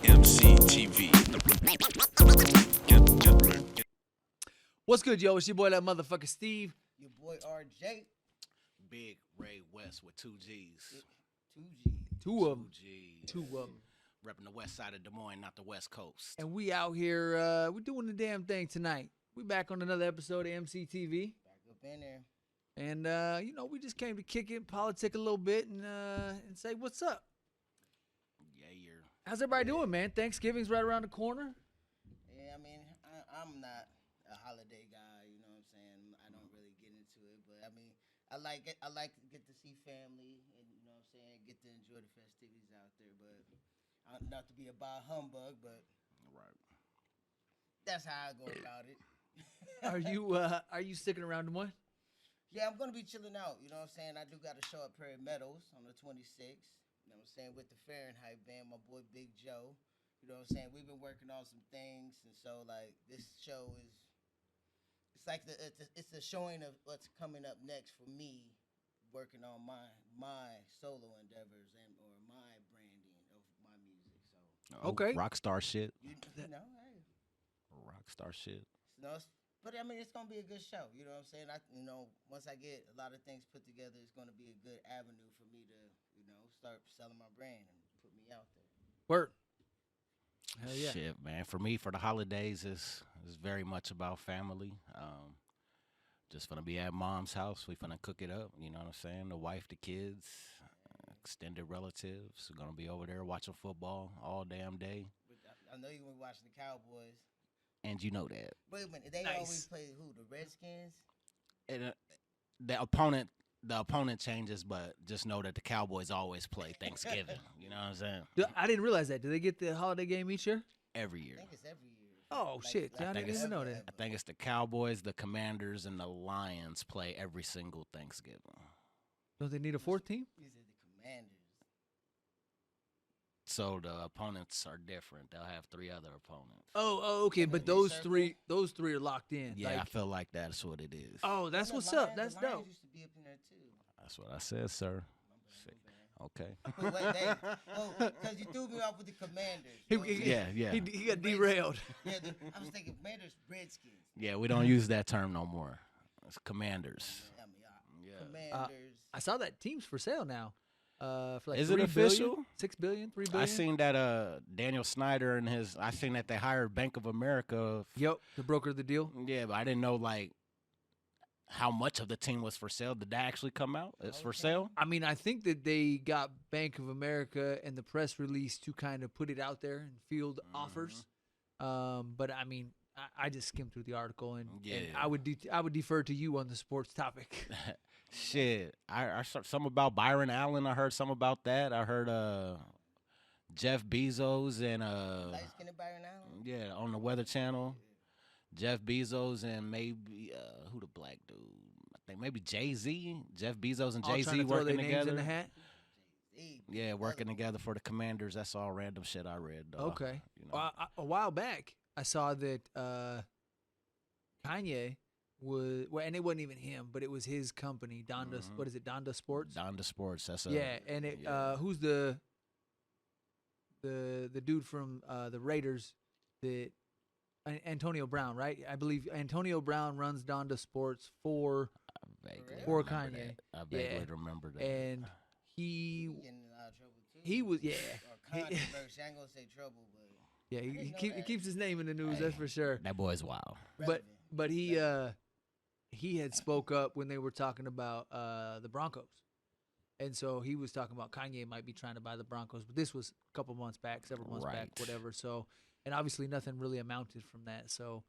EmceeTV. What's good, yo? It's your boy, that motherfucker Steve. Your boy RJ. Bigg Ray West with 2 G's. 2 G. Two of them. G's. Two of them. Repping the west side of Des Moines, not the west coast. And we out here, we doing the damn thing tonight. We back on another episode of EmceeTV. Back up in there. And, you know, we just came to kick it, politic a little bit, and say what's up. Yeah, you're. How's everybody doing, man? Thanksgiving's right around the corner. Yeah, I mean, I'm not a holiday guy, you know what I'm saying? I don't really get into it, but I mean, I like it. I like to get to see family and, you know what I'm saying, get to enjoy the festivities out there, but not to be a bah humbug, but Right. that's how I go about it. Are you sticking around Des Moines? Yeah, I'm going to be chilling out, you know what I'm saying? I do got to show up Prairie Meadows on the 26th, you know what I'm saying, with the Fahrenheit band, my boy Big Joe. You know what I'm saying? We've been working on some things, and so, like, this show is, it's like it's a showing of what's coming up next for me, working on my solo endeavors or my branding of my music. So, Okay. Rockstar shit. you know, hey, Rockstar shit. you know, but I mean, it's gonna be a good show. You know what I'm saying? Once I get a lot of things put together, it's gonna be a good avenue for me to, start selling my brand and put me out there. Word. Hell yeah. Shit, man. For me, for the holidays, is very much about family. Just gonna be at mom's house. We finna cook it up. You know what I'm saying? The wife, the kids, extended relatives. We're gonna be over there watching football all damn day. But I know you're gonna be watching the Cowboys. And you know that. Wait a minute, they Nice. always play who? The Redskins? And, the opponent changes, but just know that the Cowboys always play Thanksgiving. You know what I'm saying? I didn't realize that. Do they get the holiday game each year? Every I year. think it's every year. Oh, shit. I didn't even know that. I think it's the Cowboys, the Commanders, and the Lions play every single Thanksgiving. Don't they need a fourth team? These are the Commanders. So the opponents are different. They'll have 3 other opponents. Oh, okay. But those three are locked in. Yeah, like, I feel like that's what it is. oh, that's The what's Lions- up. That's the Lions dope. used to be up in there too. That's what I said, sir. Okay. Because you threw me off with the Commanders. You know what I'm saying? Yeah. He got derailed. Yeah, I was thinking Commanders, Redskins. Yeah, we don't use that term no more. It's Commanders. I mean, Yeah. Commanders. I saw that team's for sale now. For like Is it $3 official? billion, $6 billion, $3 billion. I seen that Daniel Snyder and I seen that they hired Bank of America. Yep, the broker of the deal. Yeah, but I didn't know like how much of the team was for sale. Did that actually come out? It's for sale? I mean, I think that they got Bank of America and the press release to kind of put it out there and field offers. But I mean, I just skimmed through the article and I would defer to you on the sports topic. Shit. I heard some about Byron Allen. I heard some about that. I heard Jeff Bezos and Light-skinned Byron Allen? yeah, on the Weather Channel. Jeff Bezos and maybe who the black dude? I think maybe Jay-Z. Jeff Bezos and All Jay-Z trying to throw working their names together. in the hat. Yeah, working together for the Commanders. That's all random shit I read. Though. Okay. You know. Well, a while back, I saw that Kanye was, and it wasn't even him, but it was his company, Donda. What is it, Donda Sports? Donda Sports. That's And it who's the dude from the Raiders that Antonio Brown, right? I believe Antonio Brown runs Donda Sports for for Kanye. I vaguely remember that. And he Getting in a lot of trouble too. he was Or controversy. I ain't gonna say trouble, but yeah, he didn't know he that. keeps his name in the news, that's for sure. That boy's wild. But he had spoke up when they were talking about the Broncos. And so he was talking about Kanye might be trying to buy the Broncos, but this was a couple months back, several months back, Right. whatever. So, and obviously nothing really amounted from that. So,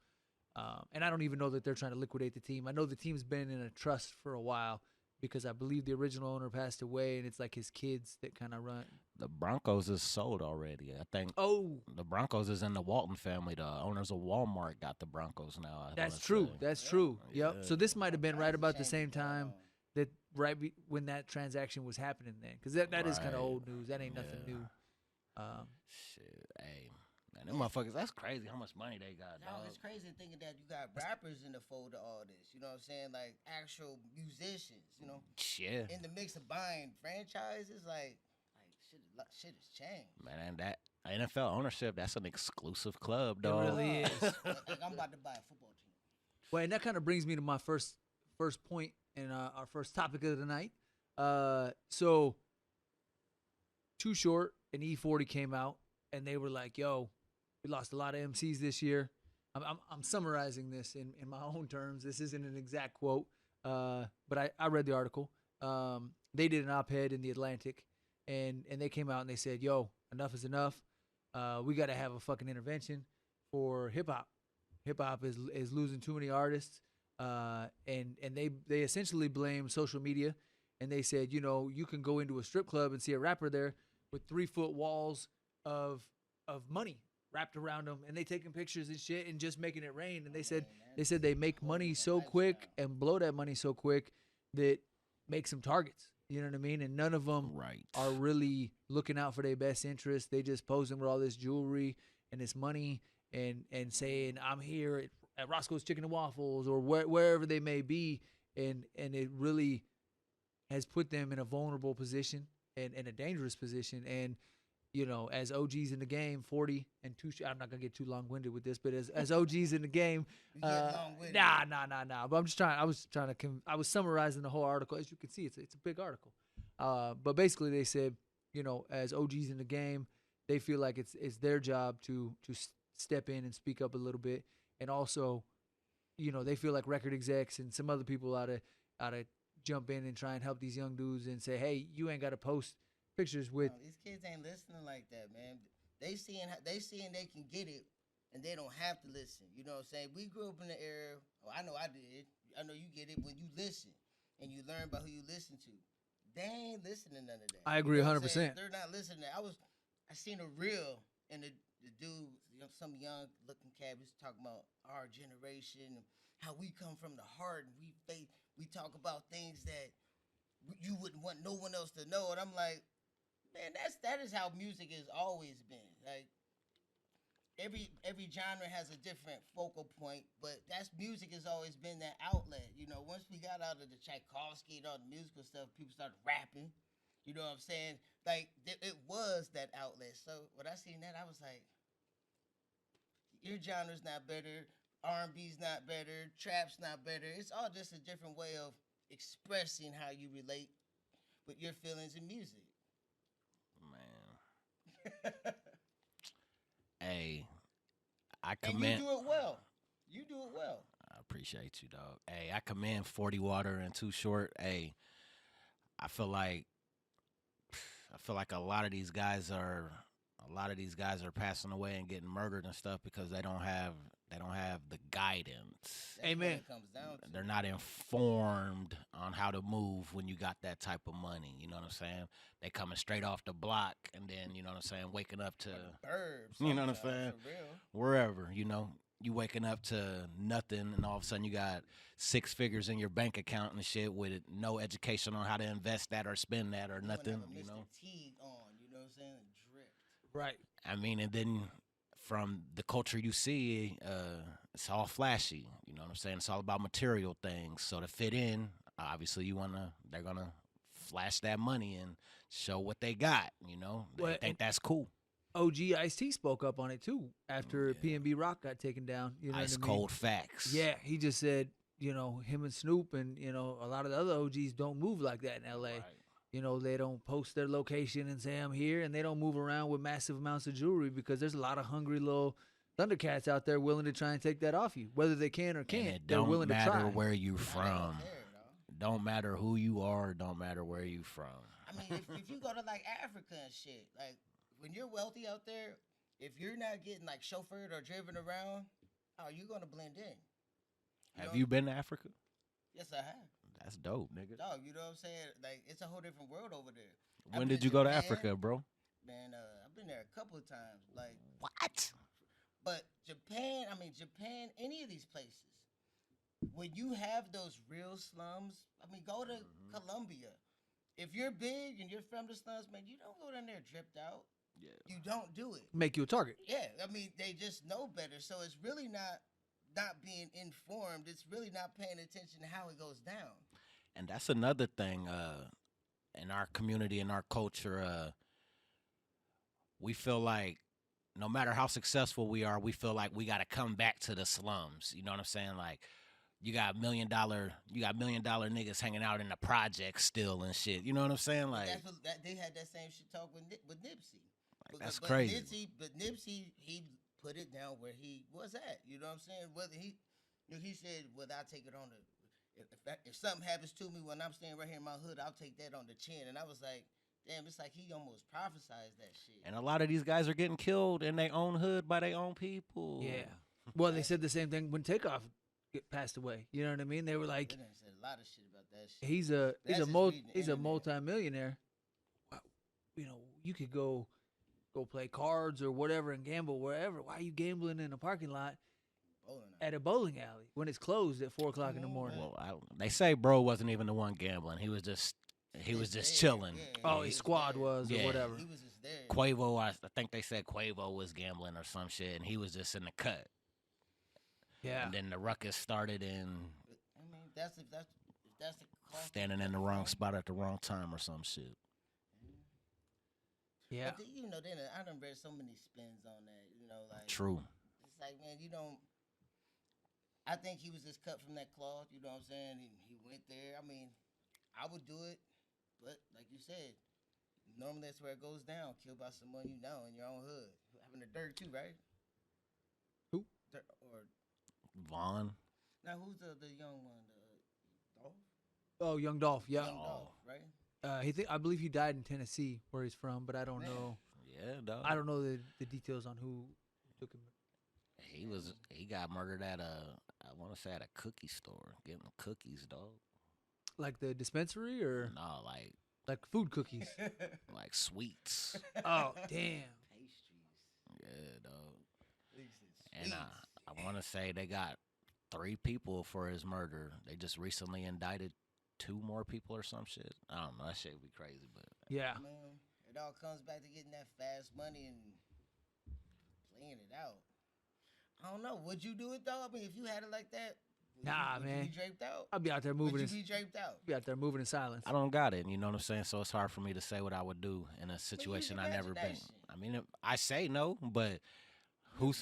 and I don't even know that they're trying to liquidate the team. I know the team's been in a trust for a while because I believe the original owner passed away, and it's like his kids that kind of run. The Broncos is sold already. I think. Oh, The Broncos is in the Walton family. The owners of Walmart got the Broncos now. I that's wanna true. say. That's true. Yep. Yeah. So this might have been right about the Shame same time that when that transaction was happening then, because that is kind Right. of old news. That ain't nothing Yeah. new. Shit, hey, Man, them motherfuckers, that's crazy how much money they got, Dog, dog. it's crazy thinking that you got rappers in the fold of all this. You know what I'm saying? Like actual musicians. You know, Yeah. in the mix of buying franchises, like shit has changed. Man, and that NFL ownership, that's an exclusive club, It dog. really is. Like, I'm about to buy a football team. Well, and that kind of brings me to my first point and our first topic of the night. So Too Short and E40 came out, and they were like, "Yo, we lost a lot of MCs this year." I'm summarizing this in my own terms. This isn't an exact quote, but I read the article. They did an op-ed in the Atlantic, and they came out and they said, "Yo, enough is enough. We got to have a fucking intervention for hip hop. Hip hop is losing too many artists." And they essentially blame social media, and they said, you can go into a strip club and see a rapper there with 3-foot walls of money wrapped around them, and they taking pictures and shit and just making it rain. And they said they make money so quick and blow that money so quick that makes them targets. You know what I mean? And none of them are really looking out for their best interest. They just posing with all this jewelry and this money and saying, "I'm here at Roscoe's Chicken and Waffles," or wherever they may be, and it really has put them in a vulnerable position and a dangerous position. And as OGs in the game, 40 and Too Short, I'm not gonna get too long winded with this, but as OGs in the game, nah. But I was summarizing the whole article. As you can see, it's a big article. But basically they said, as OGs in the game, they feel like it's their job to step in and speak up a little bit. And also, they feel like record execs and some other people ought to jump in and try and help these young dudes and say, "Hey, you ain't got to post pictures with." No, these kids ain't listening like that, man. They seeing they can get it, and they don't have to listen. You know what I'm saying? We grew up in the era. Oh, I know I did. I know you get it when you listen and you learn about who you listen to. They ain't listening to none of that. I agree 100%. They're not listening. I seen a reel and the dude, some young looking cat was talking about our generation and how we come from the heart and we talk about things that you wouldn't want no one else to know. And I'm like, man, that is how music has always been. Like every genre has a different focal point, but music has always been that outlet. Once we got out of the Tchaikovsky and all the musical stuff, people started rapping. You know what I'm saying? Like it was that outlet. So when I seen that, I was like, your genre's not better, R&B's not better, trap's not better. It's all just a different way of expressing how you relate with your feelings in music. Man. Hey, I commend. And you do it well. You do it well. I appreciate you, dog. Hey, I commend 40 Water and Too Short. Hey, I feel like a lot of these guys are passing away and getting murdered and stuff because they don't have the guidance. That's Amen. What it comes down to. They're not informed on how to move when you got that type of money. You know what I'm saying? They coming straight off the block and then, you know what I'm saying, waking up to Burbs. You know what I'm saying? For real. Wherever, you waking up to nothing and all of a sudden you got 6 figures in your bank account and shit with no education on how to invest that or spend that or nothing, Mr. Teague on, you know what I'm saying? Dripped. Right. I mean, and then from the culture you see, it's all flashy. You know what I'm saying? It's all about material things. So to fit in, obviously they're gonna flash that money and show what they got. They think that's cool. OG Ice-T spoke up on it too after PNB Rock got taken down. You know Ice what I mean? cold facts. Yeah, he just said, him and Snoop and a lot of the other OGs don't move like that in LA. Right. They don't post their location and say I'm here, and they don't move around with massive amounts of jewelry because there's a lot of hungry little Thundercats out there willing to try and take that off you, whether they can or can't. And it they're willing don't to try. matter where you from. Don't matter who you are. Don't matter where you from. I mean, if you go to like Africa and shit, like when you're wealthy out there, if you're not getting like chauffeured or driven around, how are you gonna blend in? Have you been to Africa? Yes, I have. That's dope, nigga. Dog, you know what I'm saying? Like it's a whole different world over there. When did you go to Africa, bro? Man, I've been there a couple of times. Like what? But Japan, any of these places, when you have those real slums, I mean, go to Colombia. If you're big and you're from the slums, man, you don't go down there dripped out. you don't do it. Make you a target. Yeah, I mean, they just know better. So it's really not being informed. It's really not paying attention to how it goes down. And that's another thing in our community, in our culture. We feel like no matter how successful we are, we feel like we got to come back to the slums. You know what I'm saying? Like you got $1 million niggas hanging out in the projects still and shit. You know what I'm saying? Like They had that same shit talk with Nipsey. Like, that's crazy. Nipsey, he put it down where he was at. You know what I'm saying? Whether he said, "Whether I take it on the if something happens to me when I'm staying right here in my hood, I'll take that on the chin." And I was like, damn, it's like he almost prophesized that shit. And a lot of these guys are getting killed in their own hood by their own people. Yeah. Well, they said the same thing when Takeoff passed away. You know what I mean? They were like, they said a lot of shit about that shit. He's a multi-millionaire. You know, you could go play cards or whatever and gamble wherever. Why are you gambling in a parking lot at a bowling alley when it's closed at 4:00 in the morning? Well, they say bro wasn't even the one gambling. He was just chilling. Yeah, his squad was or whatever. He was just there. Quavo, I think they said Quavo was gambling or some shit, and he was just in the cut. Yeah. And then the ruckus started in. I mean, that's the standing in the wrong spot at the wrong time or some shit. Yeah. But then I done read so many spins on that. Like True. It's like, man, you don't. I think he was just cut from that cloth. You know what I'm saying? He went there. I mean, I would do it, but like you said, normally that's where it goes down. Killed by someone you know in your own hood. Having the Dirk too, right? Who? Or Vaughn. now who's the young one? Dolph? Oh, Young Dolph. Yeah. Young Dolph, right? I believe he died in Tennessee, where he's from, but I don't know. Yeah, dog. I don't know the details on who took him. He got murdered at I want to say at a cookie store, getting cookies, dog. Like the dispensary or no, like food cookies, like sweets. Oh damn. Pastries. Yeah, dog. And I want to say they got 3 people for his murder. They just recently indicted 2 more people or some shit. I don't know. That shit would be crazy, but yeah. Man, it all comes back to getting that fast money and playing it out. I don't know. Would you do it though? I mean, if you had it like that, man. Would you be draped out? I'll be out there moving. Would you be draped out? Be out there moving in silence. I don't got it. You know what I'm saying? So it's hard for me to say what I would do in a situation I never been. I mean, I say no, but who?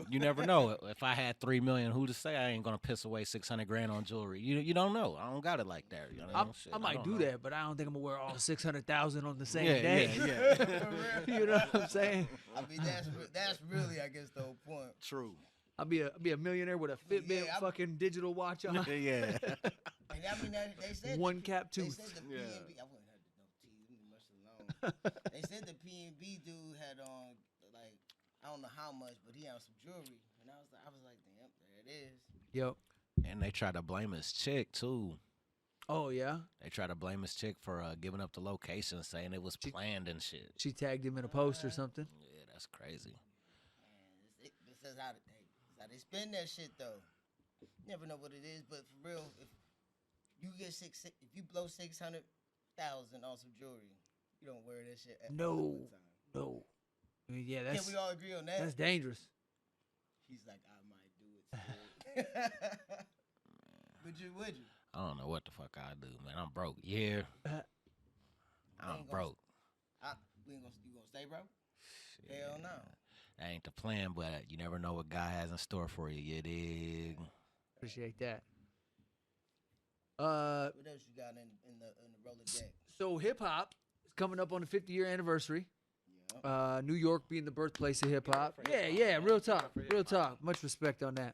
You never know. If I had $3 million, who to say I ain't gonna piss away $600,000 on jewelry? You don't know. I don't got it like that. You know? I might do that, but I don't think I'm gonna wear all 600,000 on the same day. Yeah. You know what I'm saying? I mean, that's really, I guess, the whole point. True. I'll be a millionaire with a Fitbit fucking digital watch on. Yeah. And I mean, they said one cap tooth. They said the PNB. I wouldn't have no teeth. Leave me much alone. They said the PNB dude had on like I don't know how much, but he had some jewelry, and I was like, damn, there it is. Yep. And they try to blame his chick too. Oh yeah. They try to blame his chick for giving up the location, saying it was planned and shit. She tagged him in a post or something. Yeah, that's crazy. Man, this is how they spend that shit though. You never know what it is, but for real, if you blow 600,000 on some jewelry, you don't wear that shit. No. I mean, yeah, Can we all agree on that? That's dangerous. He's like, I might do it. Would you? I don't know what the fuck I do, man. I'm broke. Yeah. I'm broke. You gonna stay broke? Hell no. That ain't the plan, but you never know what God has in store for you. You dig? Appreciate that. What else you got in the Rolodex? So hip hop is coming up on the 50-year anniversary. Yeah. New York being the birthplace of hip hop. Yeah. Real talk. Much respect on that.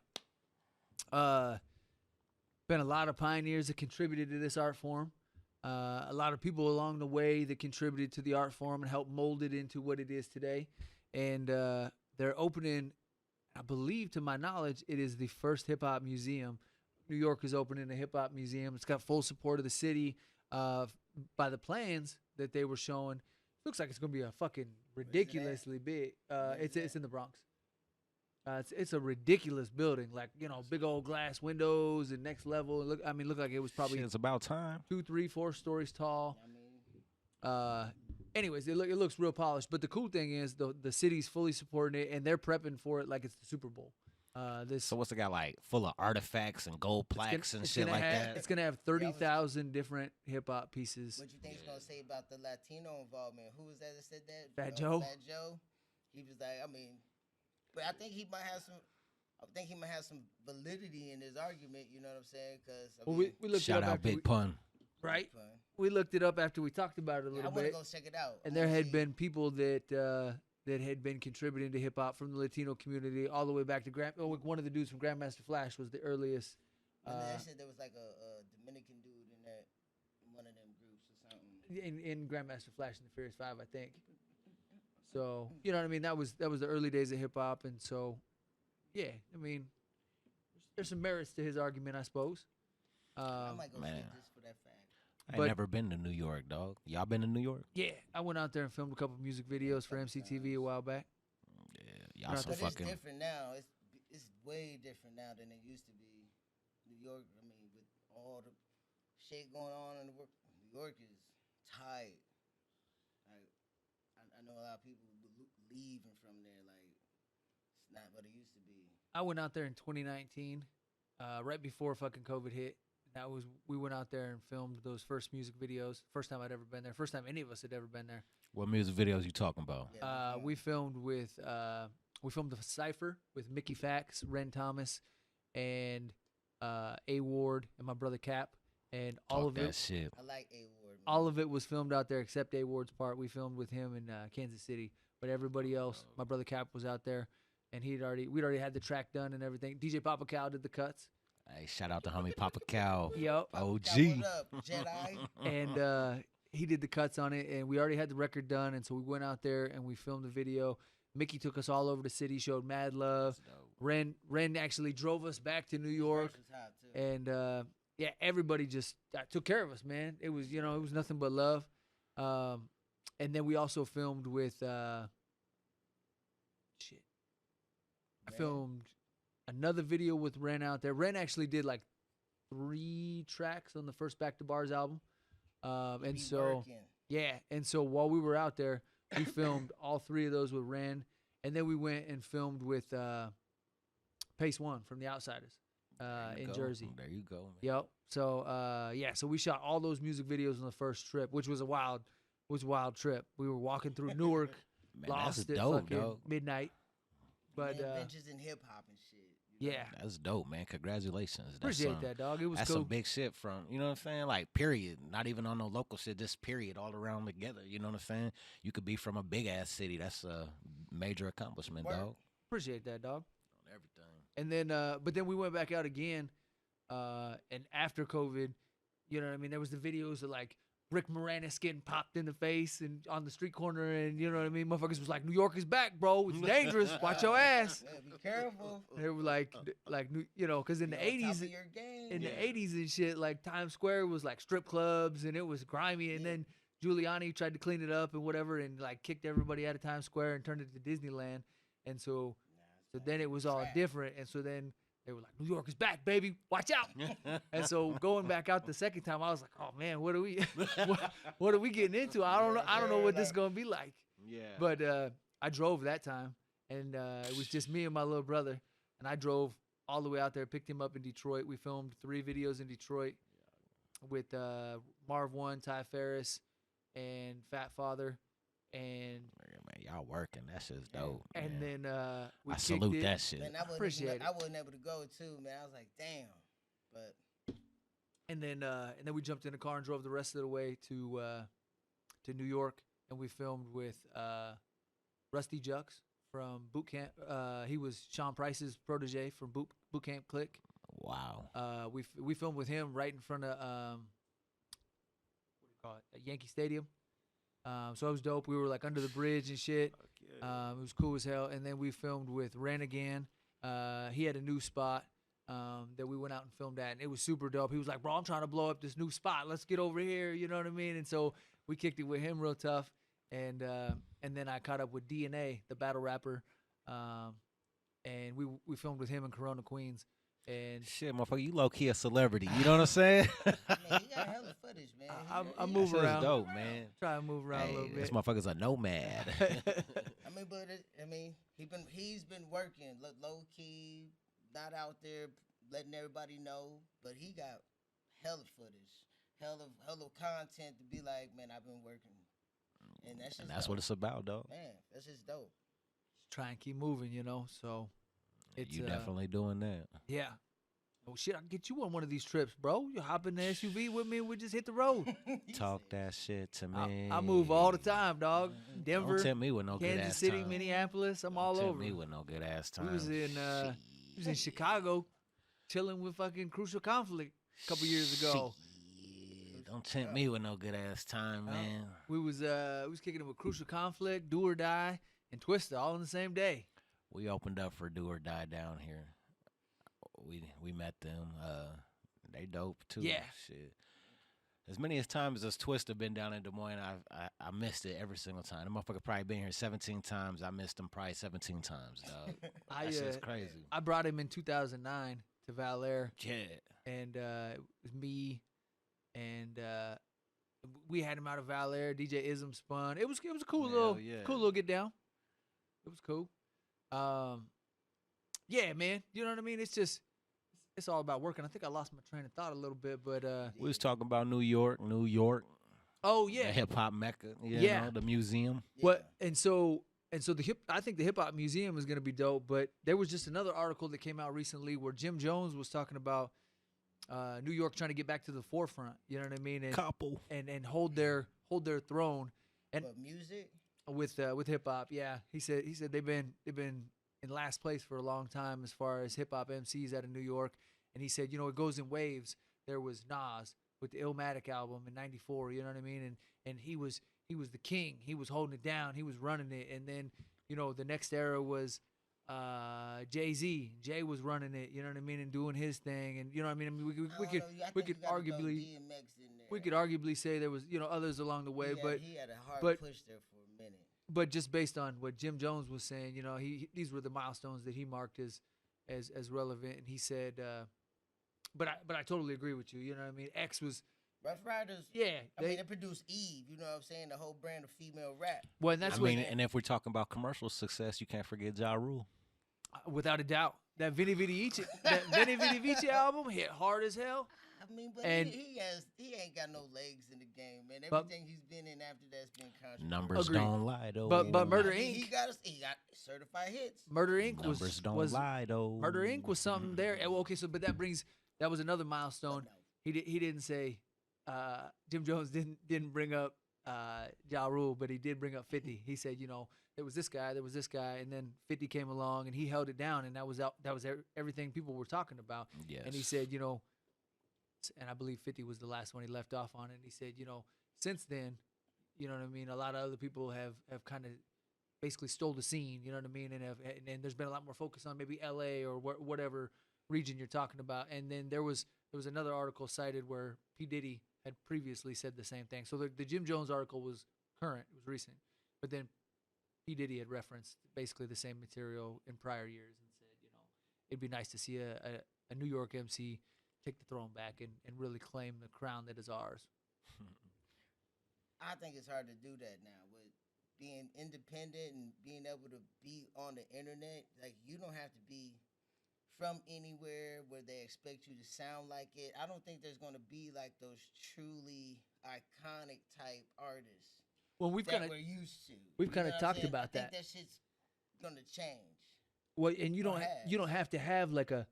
Been a lot of pioneers that contributed to this art form. A lot of people along the way that contributed to the art form and helped mold it into what it is today. And they're opening, I believe, to my knowledge, it is the first hip hop museum. New York is opening a hip hop museum. It's got full support of the city. By the plans that they were showing, looks like it's gonna be a fucking ridiculously big. It's in the Bronx. It's a ridiculous building, like big old glass windows and next level. Look like it was probably it's about time. 2, 3, 4 stories tall. anyways, it looks real polished. But the cool thing is the city's fully supporting it, and they're prepping for it like it's the Super Bowl. So what's it got like full of artifacts and gold plaques and shit like that? It's gonna have 30,000 different hip hop pieces. What you think it's gonna say about the Latino involvement? Who was that said that? Fat Joe. Fat Joe. He was like, I mean, but I think he might have some. I think he might have some validity in his argument. You know what I'm saying? Because we looked shout it up out Big Pun. Right. We looked it up after we talked about it a little bit. I want to go check it out. And there had been people that had been contributing to hip hop from the Latino community all the way back to one of the dudes from Grandmaster Flash was the earliest. They said there was like a Dominican dude in that one of them groups or something. In Grandmaster Flash and the Furious 5, I think. So you know what I mean? That was the early days of hip hop, and so yeah, I mean, there's some merits to his argument, I suppose. I might go see this for that fact. I ain't never been to New York, dog. Y'all been to New York? Yeah, I went out there and filmed a couple music videos for EmceeTV a while back. Yeah, y'all so but fucking. It's different now. It's way different now than it used to be. New York, I mean, with all the shit going on in the world, New York is tight. Like, I know a lot of people leaving from there. Like, it's not what it used to be. I went out there in 2019, right before fucking COVID hit. We went out there and filmed those first music videos. First time I'd ever been there. First time any of us had ever been there. What music videos you talking about? We filmed the Cypher with Mickey Fax, Ren Thomas, and A Ward and my brother Cap, and all of it. Shit. I like A Ward. All of it was filmed out there except A Ward's part. We filmed with him in Kansas City, but everybody else, my brother Cap was out there, and we'd already had the track done and everything. DJ Papa Cow did the cuts. Hey, shout out to homie Papa Cow. Yep. OG. What up, Jedi? And he did the cuts on it, and we already had the record done, and so we went out there and we filmed the video. Mickey took us all over the city, showed mad love. Ren actually drove us back to New York, and yeah, everybody just took care of us, man. It was nothing but love. And then we also filmed with I filmed another video with Ren out there. Ren actually did like 3 tracks on the first Back to Bars album. And so while we were out there, we filmed all 3 of those with Ren. And then we went and filmed with Pace One from The Outsiders in Jersey. There you go, man. Yep. So so we shot all those music videos on the first trip, which was a wild trip. We were walking through Newark, Man, lost that's at dope, fucking dog. midnight. But adventures in hip hop and shit. You know? yeah, That's dope, man. Congratulations. appreciate that, dog. It was That's cool. some big shit from, you know what I'm saying? Like, period. Not even on no local shit, just period, all around together. You know what I'm saying? You could be from a big ass city. That's a major accomplishment, dog. Appreciate that, dog. On everything. And then, but then we went back out again, and after COVID, you know what I mean? There was the videos of like Rick Moranis getting popped in the face and on the street corner, and you know what I mean? Motherfuckers was like, New York is back, bro. It's dangerous. Watch your ass. Yeah, be careful. They were like, you know, because in the '80s, in the '80s and shit, like Times Square was like strip clubs and it was grimy, and then Giuliani tried to clean it up and whatever, and like kicked everybody out of Times Square and turned it to Disneyland, and so then it was all different, and so then they were like, New York is back, baby. Watch out. And so going back out the second time, I was like, oh man, what are we what are we getting into? I don't know what this is gonna be like. Yeah. But I drove that time, and it was just me and my little brother, and I drove all the way out there, picked him up in Detroit. We filmed 3 videos in Detroit with Marv One, Ty Ferris, and Fat Father. And man, y'all working. That shit's dope. And man. then we I salute it. that shit. Man, Appreciate it. I wasn't able to go too, man. I was like, damn. But and then we jumped in the car and drove the rest of the way to New York, and we filmed with Rusty Jux from Boot Camp. He was Sean Price's protege from Boot Camp Click. Wow. We filmed with him right in front of what do you call it? Yankee Stadium. So it was dope. We were like under the bridge and shit. It was cool as hell. And then we filmed with Ren again. He had a new spot that we went out and filmed at, and it was super dope. He was like, bro, I'm trying to blow up this new spot. Let's get over here. You know what I mean? And so we kicked it with him real tough. And then I caught up with DNA, the battle rapper. And we filmed with him in Corona, Queens. And Shit, motherfucker, you low key a celebrity. You know what I'm saying? Man, he got hella footage, man. I He move That shit's around. dope, man. Try to move around a little This bit. motherfucker's a nomad. I mean, but he's been working low key, not out there letting everybody know, but he got hella footage, hella content to be like, man, I've been working, and that's just And that's dope. what it's about, though. Man, that's just dope. Try and keep moving, So it's You definitely doing that. yeah. Oh shit! I can get you on one of these trips, bro. You hop in the SUV with me, and we just hit the road. Talk that shit to me. I move all the time, dog. Denver, Don't tempt me with no good Kansas ass City, time. Minneapolis. I'm Don't all tempt over. me with no good ass time. We was in Chicago, chilling with fucking Crucial Conflict a couple years ago. Shit. Don't tempt me with no good ass time, man. We was kicking it with Crucial Conflict, Do or Die, and Twista all in the same day. We opened up for Do or Die down here. We met them. They dope too. Yeah. Shit. As many as times as Twista been down in Des Moines, I missed it every single time. The motherfucker probably been here 17 times. I missed him probably 17 times, dog. That shit's crazy. I brought him in 2009 to Valleir, Yeah. and it was me, and we had him out of Valleir. DJ Ism spun. It was a cool Hell yeah. little get down. It was cool. Yeah, man. You know what I mean? It's all about working. I think I lost my train of thought a little bit, but We was talking about New York. oh The yeah, hip hop mecca. You Yeah. know, the museum. What and so I think the hip hop museum is gonna be dope. But there was just another article that came out recently where Jim Jones was talking about New York trying to get back to the forefront. You know what I mean? And Couple. and hold their throne. And But music, with hip hop, yeah, he said they've been in last place for a long time as far as hip hop MCs out of New York. And he said, it goes in waves. There was Nas with the Illmatic album in '94. You know what I mean? And he was the king. He was holding it down. He was running it. And then the next era was Jay-Z. Jay was running it. You know what I mean? And doing his thing. And you know what I mean? We could arguably say there was others along the way, but he had a hard but- push there for a minute. but just based on what Jim Jones was saying, these were the milestones that he marked as relevant. And he said, but I totally agree with you. You know what I mean? X was Rough Riders. yeah. They produced Eve. You know what I'm saying? The whole brand of female rap. Well, and that's I mean, and if we're talking about commercial success, you can't forget Ja Rule. without a doubt that Vinny Vidi Vici album hit hard as hell. I mean, but And- he ain't got no legs in the game, man. But- Everything he's been in after that's been controversial. Numbers Agreed. don't lie, though. But Murder He Inc. got certified hits. Murder Inc. Numbers don't was lie, though. Murder Inc. was something there. Well, okay, so but that was another milestone. No. He didn't say Jim Jones didn't bring up Ja Rule, but he did bring up 50. He said, there was this guy, and then 50 came along and he held it down, and that was everything people were talking about. Yes. And he said, and I believe 50 was the last one he left off on, and he said, since then, you know what I mean, a lot of other people have kind of basically stole the scene, you know what I mean, and there's been a lot more focus on maybe LA or whatever region you're talking about. And then there was another article cited where P. Diddy had previously said the same thing. So the Jim Jones article was current, it was recent, but then P. Diddy had referenced basically the same material in prior years and said, it'd be nice to see a New York MC take the throne back and really claim the crown that is ours. I think it's hard to do that now with being independent and being able to be on the internet. Like, you don't have to be from anywhere where they expect you to sound like it. I don't think there's going to be like those truly iconic type artists Well, we're used to. we've You kinda know what I'm talked saying? about I think that. that shit's gonna change. well, and you don't Perhaps. you don't have to have like a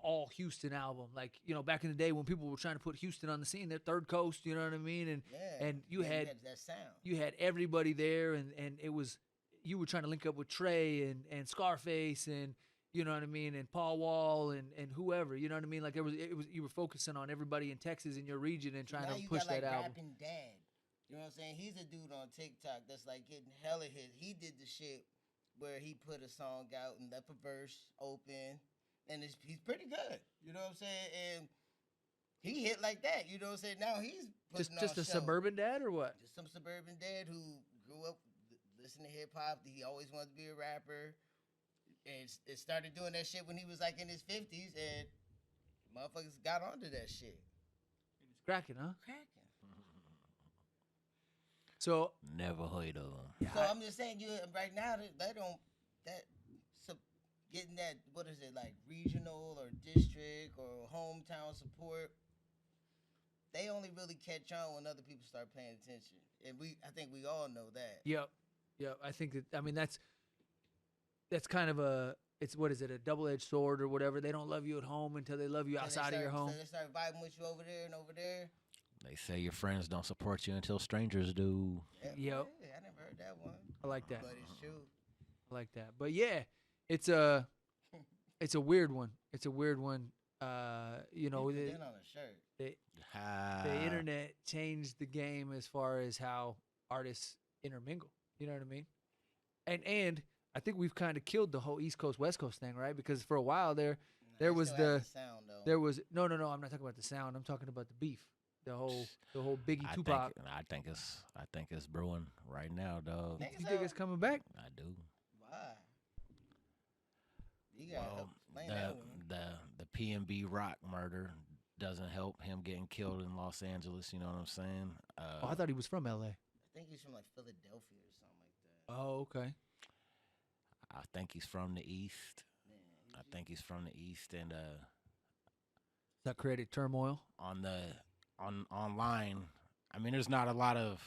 all Houston album. Like, back in the day when people were trying to put Houston on the scene, they're Third Coast, you know what I mean? Yeah. And you Yeah, had that sound. you had everybody there, and it was, you were trying to link up with Trey and Scarface, and you know what I mean, and Paul Wall and whoever, you know what I mean. Like it was you were focusing on everybody in Texas in your region and trying Now to you push got like that album. Rapping Dad. You know what I'm saying? He's a dude on TikTok that's like getting hella hits. He did the shit where he put a song out and left a verse open, and he's pretty good. You know what I'm saying? And he hit like that. You know what I'm saying? Now he's putting Just on a show. suburban dad or what? Just some suburban dad who grew up listening to hip hop. He always wanted to be a rapper. it started doing that shit when he was like in his 50s, and motherfuckers got onto that shit. It's cracking, huh? Cracking. So Never heard of them. yeah, So I'm just saying, you right now they don't getting that, what is it, like regional or district or hometown support. They only really catch on when other people start paying attention, and I think we all know that. Yep. I think that. I mean, that's kind of a. It's what is it? A double-edged sword or whatever. They don't love you at home until they love you outside of your home. So they start vibing with you over there and over there. They say your friends don't support you until strangers do. Yep. Yeah, I never heard that one. I like that. But it's true. I like that. But yeah, it's a weird one. It's a weird one. You know, on a shirt. The internet changed the game as far as how artists intermingle. You know what I mean? And I think we've kind of killed the whole East Coast West Coast thing, right? Because for a while there was sound, there was no. I'm not talking about the sound. I'm talking about the beef. The whole Biggie Tupac. I think it's brewing right now, dog. You think it's coming back? I do. Why? You gotta explain that one. The PNB Rock murder doesn't help him getting killed in Los Angeles. You know what I'm saying? I thought he was from L.A. I think he's from like Philadelphia or something like that. Oh, okay. I think he's from the East. Man, I think he's from the East, and That created turmoil. Online. I mean, there's not a lot of.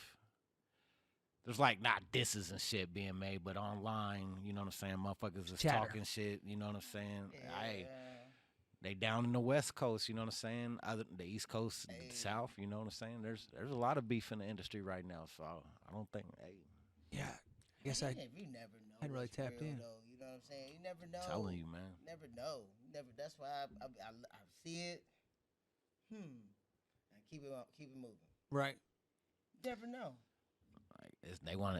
There's like not disses and shit being made, but online, you know what I'm saying? Motherfuckers is Chatter. talking shit. You know what I'm saying? yeah. They down in the West Coast, you know what I'm saying? The East Coast, Hey. the South, you know what I'm saying? There's a lot of beef in the industry right now, so I don't think. Yeah. I guess You never know. hadn't really what's tapped real, in. Though. You know what I'm saying? You never know. Telling you, man. You never know. You never. That's why I see it. And keep it moving. Right. You never know. Like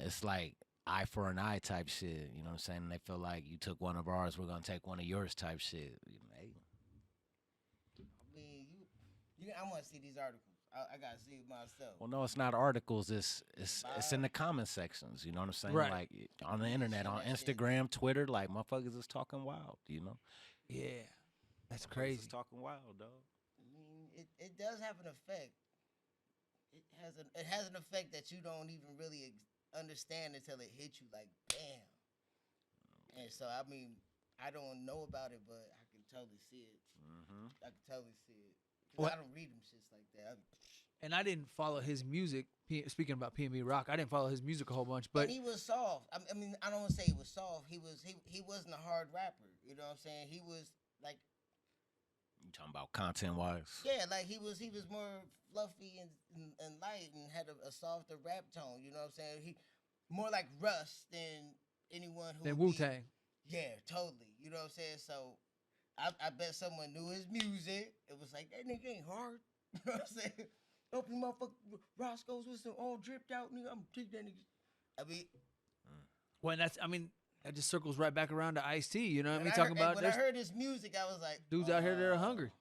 it's like eye for an eye type shit. You know what I'm saying? And they feel like you took one of ours, we're gonna take one of yours type shit. Hey. I mean, I want to see these articles. I gotta see it myself. Well, no, it's not articles. It's in the comment sections. You know what I'm saying? Right. Like on the internet, on Instagram, Twitter, like motherfuckers is talking wild. You know? Yeah. That's Motherfuckers crazy. is talking wild, dog. I mean, it does have an effect. It has an effect that you don't even really understand until it hits you. Like, bam. And so I mean, I don't know about it, but I can totally see it. I can totally see it. 'Cause What? I don't read them shits like that. And I didn't follow his music. Speaking about PNB Rock, I didn't follow his music a whole bunch, but And he was soft. I mean, I don't want to say he was soft. He wasn't a hard rapper. You know what I'm saying? He was like, You talking about content wise? yeah, like he was more fluffy and light and had a softer rap tone. You know what I'm saying? He more like Russ than anyone who. then Wu-Tang. Yeah, totally. You know what I'm saying? So I bet someone knew his music. It was like, that nigga ain't hard. You know what I'm saying? Don't be motherfucker Roscoe's with some all dripped out nigga. I'm take that nigga. I mean, Well, that just circles right back around to Ice-T. You know what I mean? when Talking about when I heard his music, I was like, dudes out here that are hungry.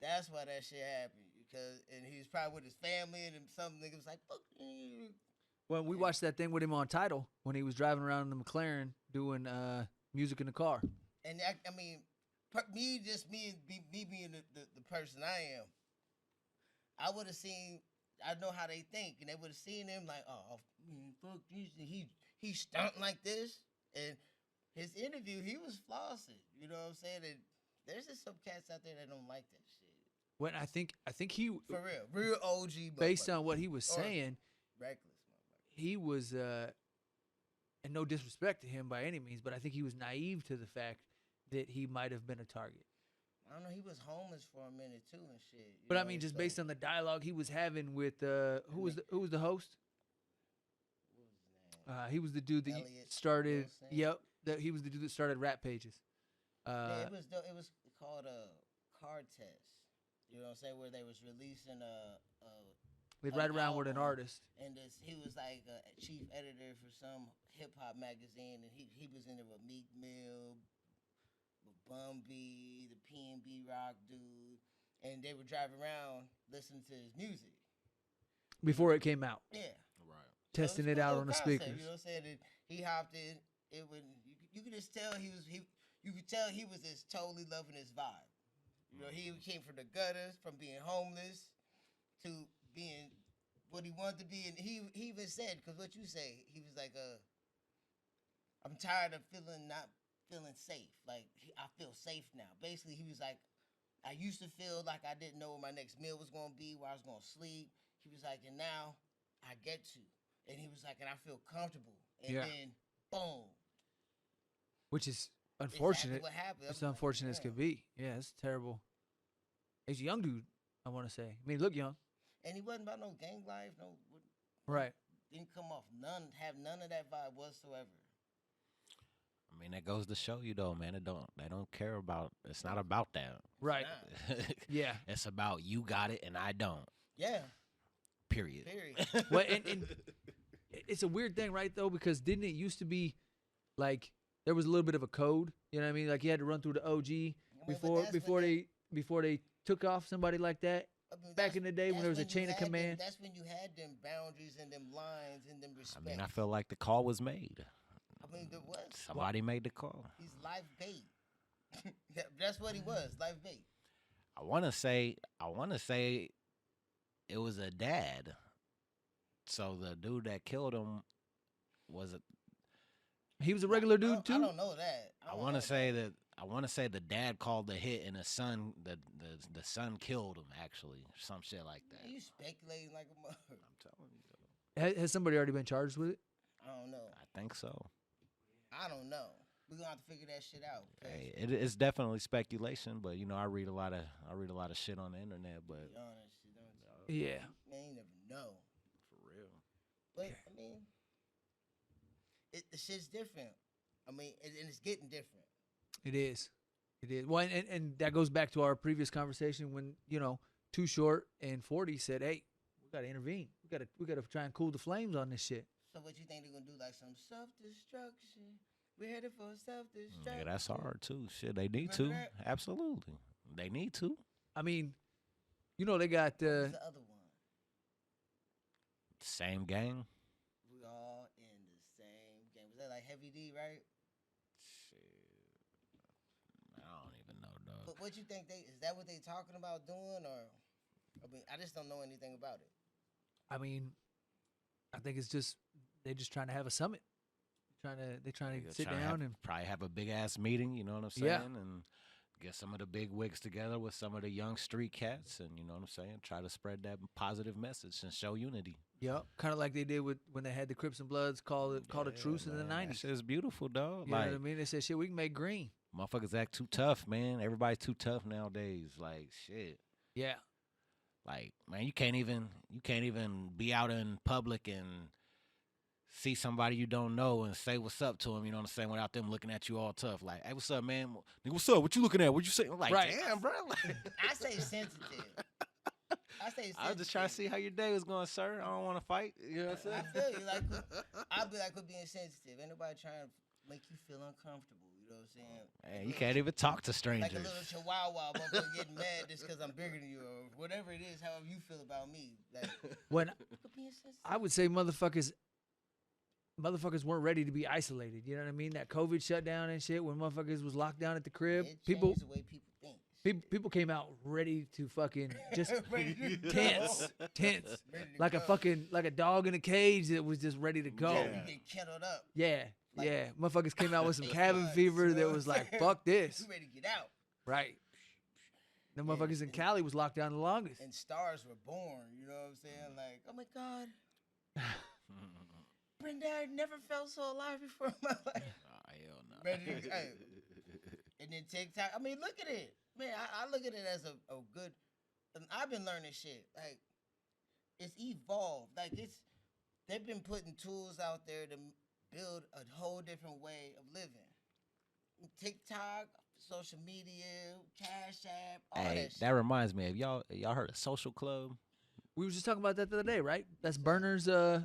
That's why that shit happened. And he was probably with his family, and then some nigga was like, fuck you. Well, we watched that thing with him on Tidal when he was driving around in the McLaren doing music in the car. And I mean, me being the person I am, I would have seen. I know how they think, and they would have seen him like, oh, fuck, he stunt like this, and his interview, he was flossing. You know what I'm saying? And there's just some cats out there that don't like that shit. When I think he For real OG. based on what he was saying, reckless. he was and no disrespect to him by any means, but I think he was naive to the fact that he might have been a target. I don't know. He was homeless for a minute too and shit. But I mean, just based on the dialogue he was having with who was the host? What was his name? He was the dude that Elliot started. Wilson? Yep, he was the dude that started Rap Pages. Yeah, it was called a card test. You know what I'm saying? Where they was releasing They'd ride around with an album, artist. and he was like a chief editor for some hip hop magazine, and he was in there with Meek Mill, with Bumby, the PNB Rock dude, and they would drive around listening to his music Before it came out, Yeah, Right. testing So it was a out cool on the concept, speakers. You know what I'm saying? And he hopped in. It would you could just tell he you could tell he was just totally loving his vibe. You know, he came from the gutters, from being homeless to being what he wanted to be. And he even said, because what you say, he was like, I'm tired of not feeling safe. Like, I feel safe now. Basically, he was like, I used to feel like I didn't know where my next meal was going to be, where I was going to sleep. He was like, and now I get to. And he was like, and I feel comfortable. And then, boom. Which is unfortunate. Exactly what happened. It's unfortunate as could be. Yeah, it's terrible. He's a young dude, I want to say. I mean, he look young. And he wasn't about no gang life, right. Didn't come off have none of that vibe whatsoever. I mean, that goes to show you though, man. They don't care about. It's not about that. Right. Yeah. It's about you got it and I don't. Yeah. Period. Well, and it's a weird thing, right? Though, because didn't it used to be like there was a little bit of a code? You know what I mean? Like you had to run through the OG before they took off somebody like that. I mean, back in the day when there was a chain of command. That's when you had them boundaries and them lines and them respect. I mean, I feel like the call was made. I mean, there was. Somebody made the call. He's live bait. That's what he was, live bait. I want to say it was a dad. So the dude that killed him he was a regular dude too? I don't know that. I want to say the dad called the hit and the son killed him actually, or some shit like that. You speculating like a mother. I'm telling you though. Has somebody already been charged with it? I don't know. I think so. I don't know. We're gonna have to figure that shit out. Hey, it's definitely speculation, but you know, I read a lot of shit on the internet, but be honest, you don't. Yeah. Man, you never know. For real. But I mean, the shit's different. I mean, and it's getting different. It is. It is. Well, and that goes back to our previous conversation when, you know, Too Short and 40 said, hey, we got to intervene. We got to try and cool the flames on this shit. So what you think they're going to do, like some self-destruction? We're headed for self-destruction. Yeah, that's hard, too. Shit, they need to. That? Absolutely. They need to. I mean, you know, they got... What's the other one? Same gang. We all in the same game. Was that like Heavy D, right? I don't even know, dog. But what you think is that what they talking about doing, or I mean, I just don't know anything about it. I mean, I think it's just they're just trying to have a summit. They're trying to sit down and probably have a big ass meeting, you know what I'm saying? And get some of the big wigs together with some of the young street cats, and you know what I'm saying? Try to spread that positive message and show unity. Yep, kind of like they did when they had the Crips and Bloods call a truce in the 90s. That shit's beautiful, dog. You know what I mean? They said, shit, we can make green. Motherfuckers act too tough, man. Everybody's too tough nowadays. Like, shit. Yeah. Like, man, you can't even be out in public and see somebody you don't know and say what's up to them, you know what I'm saying, without them looking at you all tough. Like, hey, what's up, man? What's up? What you looking at? What you say? I'm like, right. Damn, bro. I say sensitive. I was just trying to see how your day was going, sir. I don't want to fight. You know what I'm saying? I feel you. Like, I'll be like, we're being sensitive. Ain't nobody trying to make you feel uncomfortable. You know what I'm saying? Man, you can't even talk to strangers. Like a little chihuahua, motherfucker getting mad just because I'm bigger than you, or whatever it is, however you feel about me. Like, when being sensitive. I would say motherfuckers weren't ready to be isolated. You know what I mean? That COVID shutdown and shit, when motherfuckers was locked down at the crib, it people changed the way people think. People came out ready to fucking just tense, like a dog in a cage that was just ready to go. Yeah, we get kenneled up. Yeah, Like, yeah. Motherfuckers came out with some cabin fever that was like, fuck this. We ready to get out. Right. The motherfuckers in Cali was locked down the longest. And stars were born. You know what I'm saying? Like, oh my God. Brenda, I never felt so alive before in my life. Oh, hell no. Ready to, hey. And then TikTok. I mean, look at it. Man, I look at it as a good, and I've been learning shit. Like, it's evolved. Like, they've been putting tools out there to build a whole different way of living. TikTok, social media, Cash App, all that shit. That reminds me of y'all heard of Social Club? We was just talking about that the other day, right? That's Burner's. Yeah,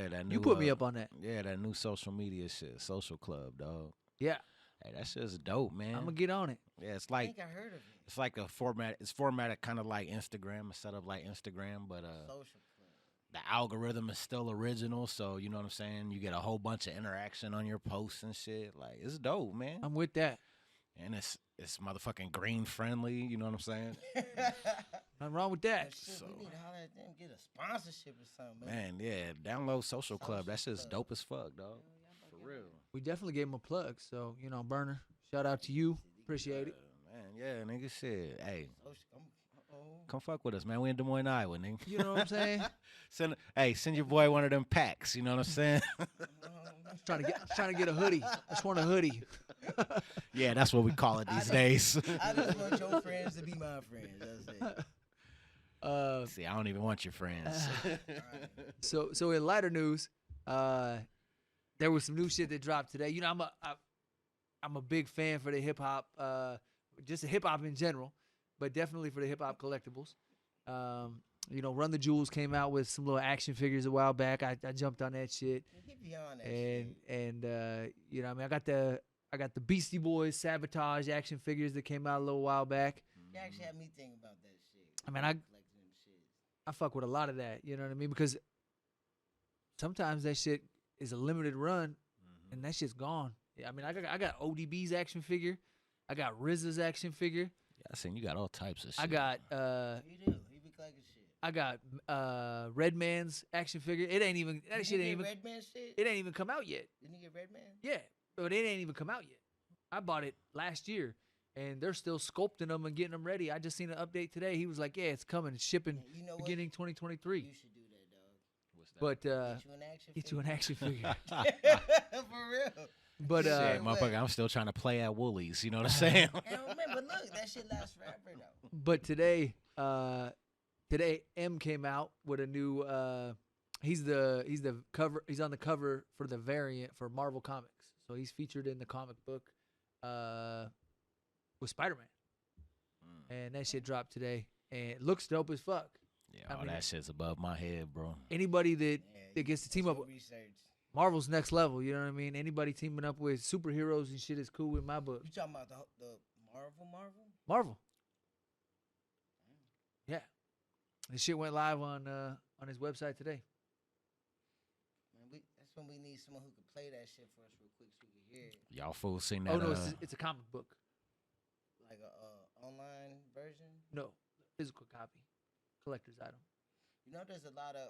that new. You put me up on that. Yeah, that new social media shit, Social Club, dog. Yeah. Hey, that shit's dope, man. I'm gonna get on it. Yeah, it's I like think I heard of it. it's like a format. It's formatted kind of like Instagram. It's set up like Instagram, but Social Club. the algorithm is still original. So you know what I'm saying. You get a whole bunch of interaction on your posts and shit. Like, it's dope, man. I'm with that. And it's motherfucking green friendly. You know what I'm saying? Nothing wrong with that. Shit, So- we need to holler at them, get a sponsorship or something, man. Man, yeah. Download Social Club. That Social shit's Club. dope as fuck, dog. For real. We definitely gave him a plug. So, Burner, shout out to you. Appreciate it. Man, yeah, nigga, shit. Hey, Uh-oh. come fuck with us, man. We in Des Moines, Iowa, nigga. You know what I'm saying? Send your boy one of them packs. You know what I'm saying? trying to get a hoodie. I just want a hoodie. Yeah, that's what we call it these days. I just want your friends to be my friends. That's it. See, I don't even want your friends. So in lighter news, there was some new shit that dropped today. I'm a big fan for the hip hop, just the hip hop in general, but definitely for the hip hop collectibles. Run the Jewels came out with some little action figures a while back. I jumped on that shit, Get beyond that shit. and I got the Beastie Boys Sabotage action figures that came out a little while back. You actually had me thinking about that shit. I mean, Collecting them shit. I fuck with a lot of that, you know what I mean? Because sometimes that shit is a limited run, and that shit's gone. I mean, I got ODB's action figure, I got RZA's action figure, Yeah, I seen you got all types of shit. I got You do. You be collecting shit. I got Redman's action figure. It ain't even that Did shit you ain't get even Redman shit? it ain't even come out yet. Didn't you get Redman? Yeah, but it ain't even come out yet. I bought it last year, and they're still sculpting them and getting them ready. I just seen an update today. He was like, "Yeah, it's coming, it's shipping You know what? beginning 2023." You should do that, dog. What's that? But Get you an action get you an figure. action figure. For real. But Shit, Shit, motherfucker, I'm still trying to play at Woolies. You know what I'm saying? And remember, look, that shit lasts forever, though. But today M came out with a new. He's the cover. He's on the cover for the variant for Marvel Comics. So he's featured in the comic book with Spider-Man, and that shit dropped today, and it looks dope as fuck. Yeah, I all mean, that shit's above my head, bro. Anybody that Yeah, gets to do team up, some research. Marvel's next level. You know what I mean? Anybody teaming up with superheroes and shit is cool in my book. You talking about the Marvel? Marvel. Yeah, this shit went live on his website today. Man, that's when we need someone who can play that shit for us real quick so we can hear it. Y'all fools seen that? Oh no, it's a comic book. Like a online version. No, physical copy, collector's item. You know, there's a lot of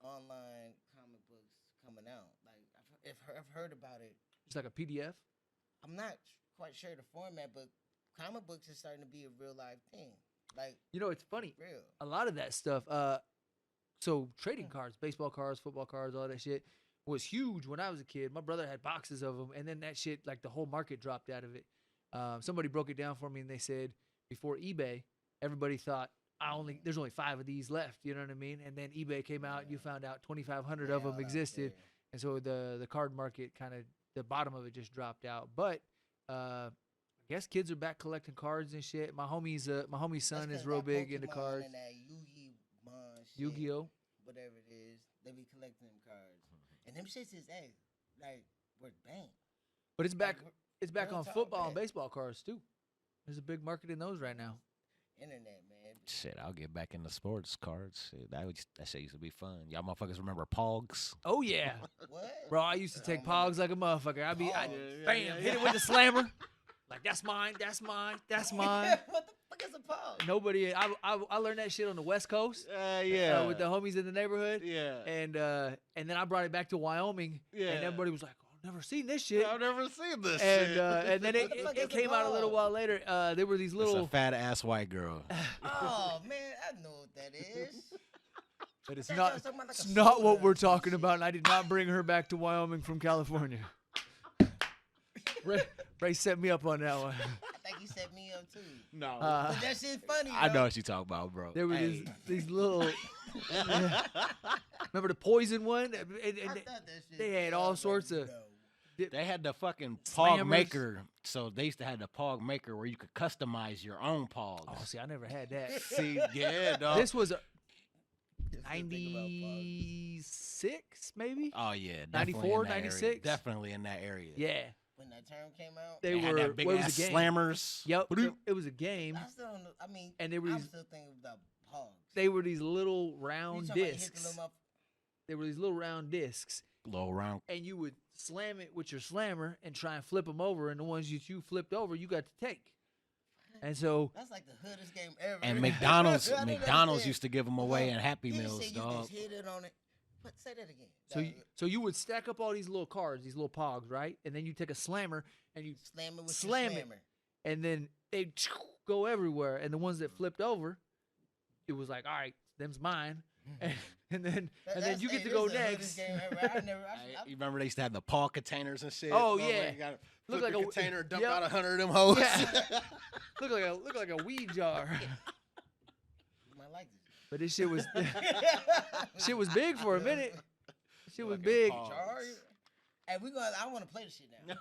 online comic books coming out. Like I've heard about it. It's like a PDF. I'm not quite sure the format, but comic books is starting to be a real life thing. Like You know, it's funny. real. A lot of that stuff. So trading cards, baseball cards, football cards, all that shit was huge when I was a kid. My brother had boxes of them, and then that shit, like the whole market dropped out of it. Somebody broke it down for me, and they said before eBay, everybody thought there's only 5 of these left. You know what I mean? And then eBay came out, and you found out 2,500 of Yeah, them all out existed, there. and so the card market kind of the bottom of it just dropped out. But I guess kids are back collecting cards and shit. My homie's son That's is 'cause real that big into Pokemon cards. and that Yu-Gi-Oh shit, Yu-Gi-Oh. whatever it is, they be collecting them cards, and them shits is like worth bank. But it's back. Like, It's back real on talk, football and man. baseball cards too. There's a big market in those right now. Internet, man. Shit, I'll get back into sports cards. Shit, that shit used to be fun. Y'all motherfuckers remember Pogs? Oh yeah, What? bro. I used to take Oh, pogs like a motherfucker. I'd be, Pogs. bam, hit it with the slammer. Like that's mine. That's mine. That's mine. What the fuck is a pog? Nobody. I learned that shit on the West Coast. Yeah. With the homies in the neighborhood. yeah. And then I brought it back to Wyoming. Yeah. And everybody was like, "Oh, I've never seen this shit." I've never seen this And shit. and then What the fuck it is a came out a little pog? while later. There were these It's a little. fat ass white girl. Oh man, I know what that is. But it's I thought not. you was talking about like a It's not what soda we're or some talking shit. about, and I did not bring her back to Wyoming from California. Ray set me up on that one. I think he set me up too. No. Uh, But that shit funny. I though. know what you talking about, bro. there were Hey. these little. Remember the poison one? I thought that shit they had I all was sorts like, of- no. They had the fucking Slammers. pog maker. So they used to have the pog maker where you could customize your own pogs. Oh, see, I never had that. See, yeah, dog. This was Just to think about pogs. 96, maybe. Oh yeah, 94, definitely in that area. 96? Definitely in that area. Yeah, When that term came out, they had were. that big What was ass the game? slammers. Yep, Bloop. it was a game. I still don't know. I mean, And they were I'm these- still thinking about pogs. They were these little You round talking about hit the discs. little motherf- They were these little round discs, Little round. and you would slam it with your slammer and try and flip them over, and the ones that you flipped over, you got to take. And so That's like the hoodest game ever. And McDonald's McDonald's used to give them away in Happy you Meals, say dog. You just hit it on it. But say that again. so you would stack up all these little cards, these little pogs, right? And then you take a slammer and you slam it with slam your it. slammer. and then they go everywhere. And the ones that flipped over, it was like, all right, them's mine. And then you get to go next. You You remember they used to have the paw containers and shit? Oh, Motherfucker, yeah. you gotta Look flip like a a- container, dump yep. out 100 of them hoes. Yeah. look like a weed jar. You might like this. But this shit was shit was big for a minute. Shit was Fucking big. paw. Jar? Hey, I want to play this shit now.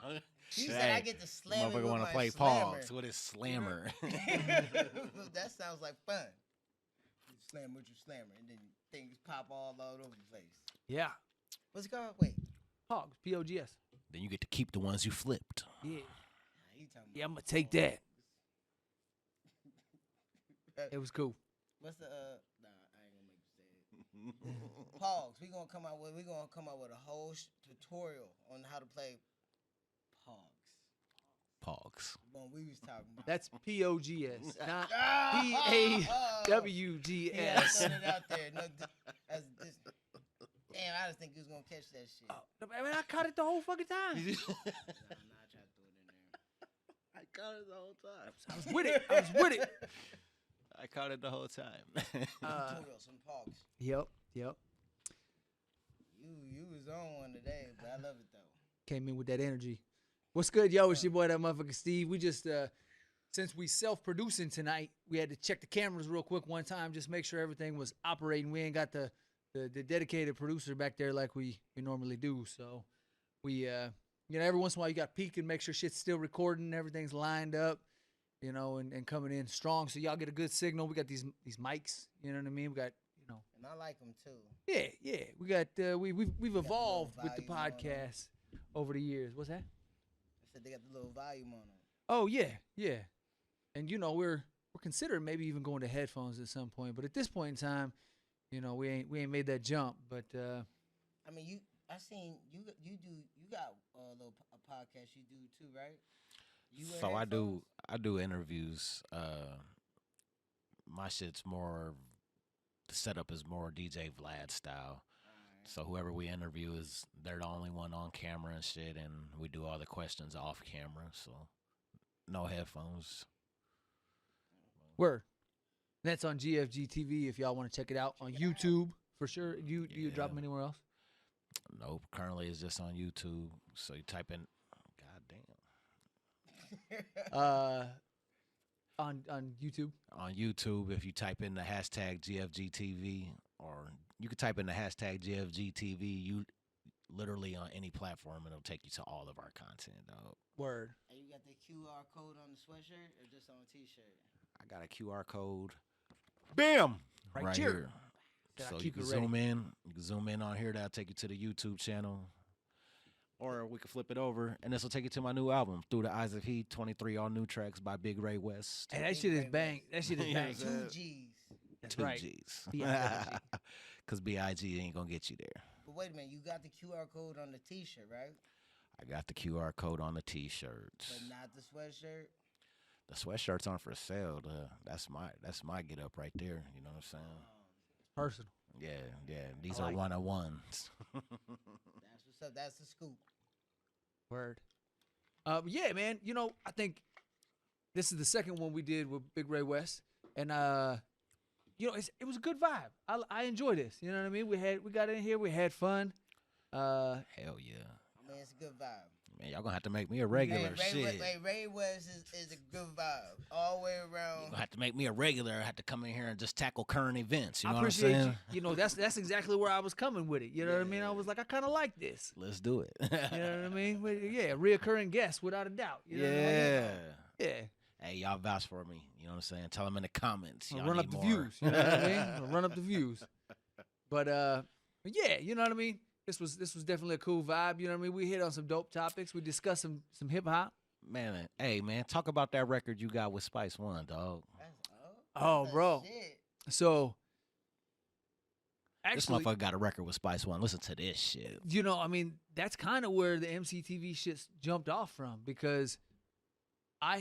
You said Hey, I get to slam it Motherfucker with want my to play slammer. Pogs with his slammer. That sounds like fun. You slam with your slammer, and then things pop all over the place. Yeah. What's it called? Wait. Pogs. P-O-G-S. Then you get to keep the ones you flipped. Yeah. You talking Yeah, I'm about gonna take that. Pogs. It was cool. What's the Nah, I ain't gonna make you say it. Pogs. We gonna come out with a whole tutorial on how to play Pogs. Pogs. When we was talking about. That's P-O-G-S, not P-A-W-G-S. P-A-W-G-S. Yeah, it out there. No, damn, I just think you was gonna catch that shit. I mean, I caught it the whole fucking time. Nah, I tried to throw it in there. I caught it the whole time. I was with it. I was with it. I caught it the whole time. Tutorial, some Pogs. Yep. You was on one today, but I love it though. Came in with that energy. What's good, yo? It's your boy, that motherfucker Steve. We just, since we self-producing tonight, we had to check the cameras real quick one time, just make sure everything was operating. We ain't got the dedicated producer back there like we normally do. So we, every once in a while you got to peek and make sure shit's still recording, everything's lined up, and coming in strong. So y'all get a good signal. We got these mics, you know what I mean? We got, And I like them too. Yeah. We got, we've evolved with the volume on 'em. podcast over the years. What's that? I said they got the little volume on them. Oh yeah. And we're considering maybe even going to headphones at some point. But at this point in time, we ain't made that jump. But I mean, I seen you got a podcast you do too, right? You wear So headphones? I do interviews. My shit's more, the setup is more DJ Vlad style. Alright. So whoever we interview they're the only one on camera and shit, and we do all the questions off camera. So no headphones. word. That's on GFG TV if y'all want to check it out on YouTube for sure. Do you drop Yeah. them anywhere else? Nope. Currently it's just on YouTube. So you type in, goddamn. On YouTube. On YouTube, if you type in the hashtag GFGTV, or you could type in the hashtag GFGTV, you literally on any platform, it'll take you to all of our content, dog. Word. And you got the QR code on the sweatshirt or just on a t-shirt? I got a QR code. Bam! Right here. So Gotta you keep can it ready. zoom in. You can zoom in on here. That'll take you to the YouTube channel. Or we can flip it over, and this will take you to my new album, Through the Eyes of Heat, 23 all new tracks by Bigg Ray West. Hey, that shit is bang. That shit is Yeah, bang. man. 2 G's. That's 2 right. G's. B.I.G.. Because B.I.G. ain't going to get you there. But wait a minute, you got the QR code on the t-shirt, right? I got the QR code on the T-shirts. But not the sweatshirt? The sweatshirts aren't for sale. That's my get up right there. You know what I'm saying? Personal. Yeah. These I are like it. one-on-ones. That's what's up. That's the scoop. Word. Yeah, man. I think this is the second one we did with Bigg Ray West, and it was a good vibe. I enjoy this. You know what I mean? We got in here. We had fun. Hell yeah. I mean, it's a good vibe. Man, y'all gonna have to make me a regular. Shit. Ray West is a good vibe all the way You're around. gonna have to make me a regular. I have to come in here and just tackle current events. You I know what I'm appreciate saying? you. That's exactly where I was coming with it. You know what I mean? I was like, I kind of like this. Let's do it. You know what I mean? Yeah, reoccurring guest without a doubt. You know what I mean? Yeah. Yeah. Hey, y'all vouch for me. You know what I'm saying? Tell them in the comments. I'll Y'all run need up the more. views. You know what I mean? I'll run up the views. But yeah, you know what I mean? This was definitely a cool vibe. You know what I mean? We hit on some dope topics. We discussed some hip hop. Man, hey, man, talk about that record you got with Spice One, dog. That's, Oh, that's bro. Shit. So Actually, this motherfucker got a record with Spice One. Listen to this shit. You know, I mean, that's kind of where the EmceeTV shit jumped off from, because I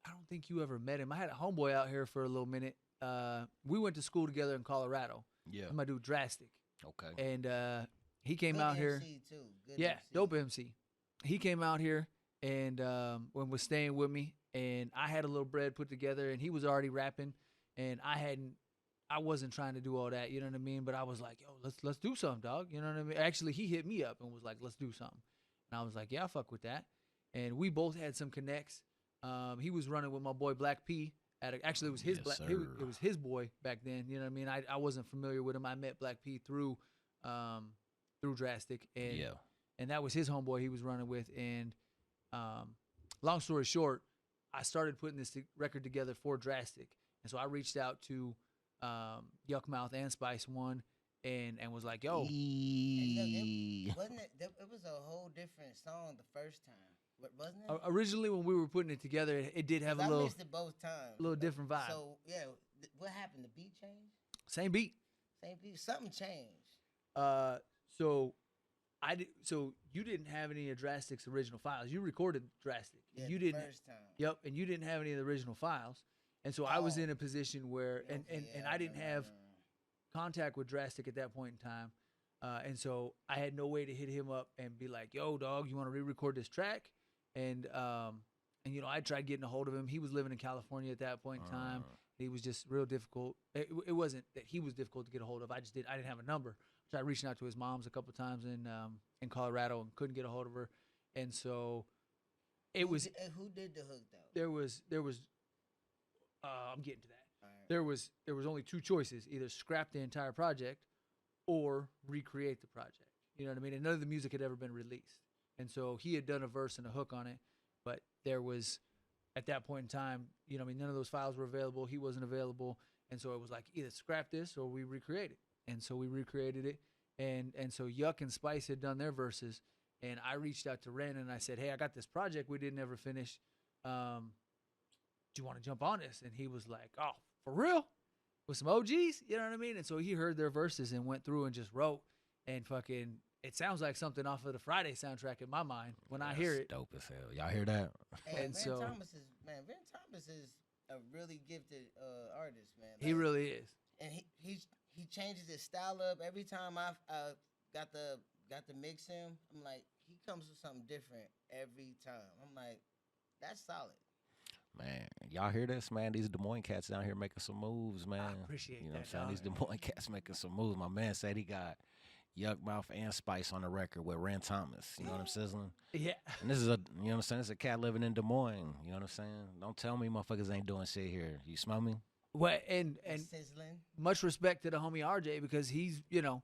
don't think you ever met him. I had a homeboy out here for a little minute. We went to school together in Colorado. Yeah. My dude Drastic. Okay. And he came Good out here. MC too. Good Yeah, MC. dope MC. He came out here and when was staying with me, and I had a little bread put together, and he was already rapping, and I wasn't trying to do all that, you know what I mean? But I was like, yo, let's do something, dog. You know what I mean? Actually, he hit me up and was like, let's do something. And I was like, yeah, I fuck with that. And we both had some connects. He was running with my boy Black P. Actually, it was his it was his boy back then. You know what I mean? I wasn't familiar with him. I met Black P through Drastic, and that was his homeboy he was running with. And long story short, I started putting this record together for Drastic, and so I reached out to Yuck Mouth and Spice One, and was like, yo, Look, it was a whole different song the first time. Wasn't it? Originally, when we were putting it together, it did have a I little, mixed it both times. little different vibe. So yeah, what happened? The beat changed. Same beat. Same beat. Something changed. So you didn't have any of Drastic's original files. You recorded Drastic. Yeah, You the didn't. first time. Yep, and you didn't have any of the original files, and so I was in a position where, and I didn't have contact with Drastic at that point in time, and so I had no way to hit him up and be like, "Yo, dog, you want to re-record this track?" And you know, I tried getting a hold of him. He was living in California at that point in time. He was just real difficult. It wasn't that he was difficult to get a hold of. I didn't have a number. I tried reaching out to his mom's a couple times in Colorado and couldn't get a hold of her, and so it was. Who did the hook though? There was. I'm getting to that. All right. There was only two choices: either scrap the entire project or recreate the project. You know what I mean? And none of the music had ever been released, and so he had done a verse and a hook on it, but there was, at that point in time, you know, I mean, none of those files were available. He wasn't available, and so it was like, either scrap this or we recreate it. And so we recreated it, and so Yuck and Spice had done their verses, and I reached out to Ren and I said, hey, I got this project we didn't ever finish. Do you want to jump on this? And he was like, oh, for real? With some OGs? You know what I mean? And so he heard their verses and went through and just wrote, and fucking, it sounds like something off of the Friday soundtrack in my mind when I hear it. Dope as hell. Y'all hear that? Hey, And Ren so- Thomas is a really gifted artist, man. He really is. And he changes his style up every time I got to mix him. I'm like, he comes with something different every time. I'm like, that's solid. Man, y'all hear this, man? These Des Moines cats down here making some moves, man. I appreciate you know that, what I'm saying? dog. These Des Moines cats making some moves. My man said he got Yuck Mouth and Spice on the record with Ren Thomas. You know what I'm saying? Yeah. And this is you know what I'm saying? It's a cat living in Des Moines. You know what I'm saying? Don't tell me motherfuckers ain't doing shit here. You smell me? Well, and Sizzling. much respect to the homie RJ, because he's, you know,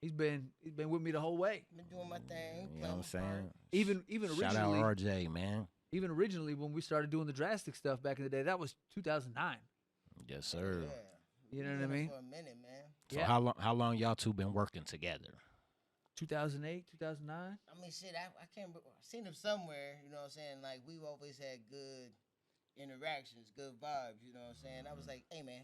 he's been with me the whole way. Been doing my thing. You know what I'm saying? Even Shout out originally, RJ, man. even originally when we started doing the Drastic stuff back in the day, that was 2009. Yes, sir. Yeah. You know We what I did it mean? For a minute, man. So Yeah. how long y'all two been working together? 2008, 2009. I mean, shit, I can't. I've seen him somewhere. You know what I'm saying? Like, we've always had good interactions, good vibes. You know what I'm saying? I was like, hey, man.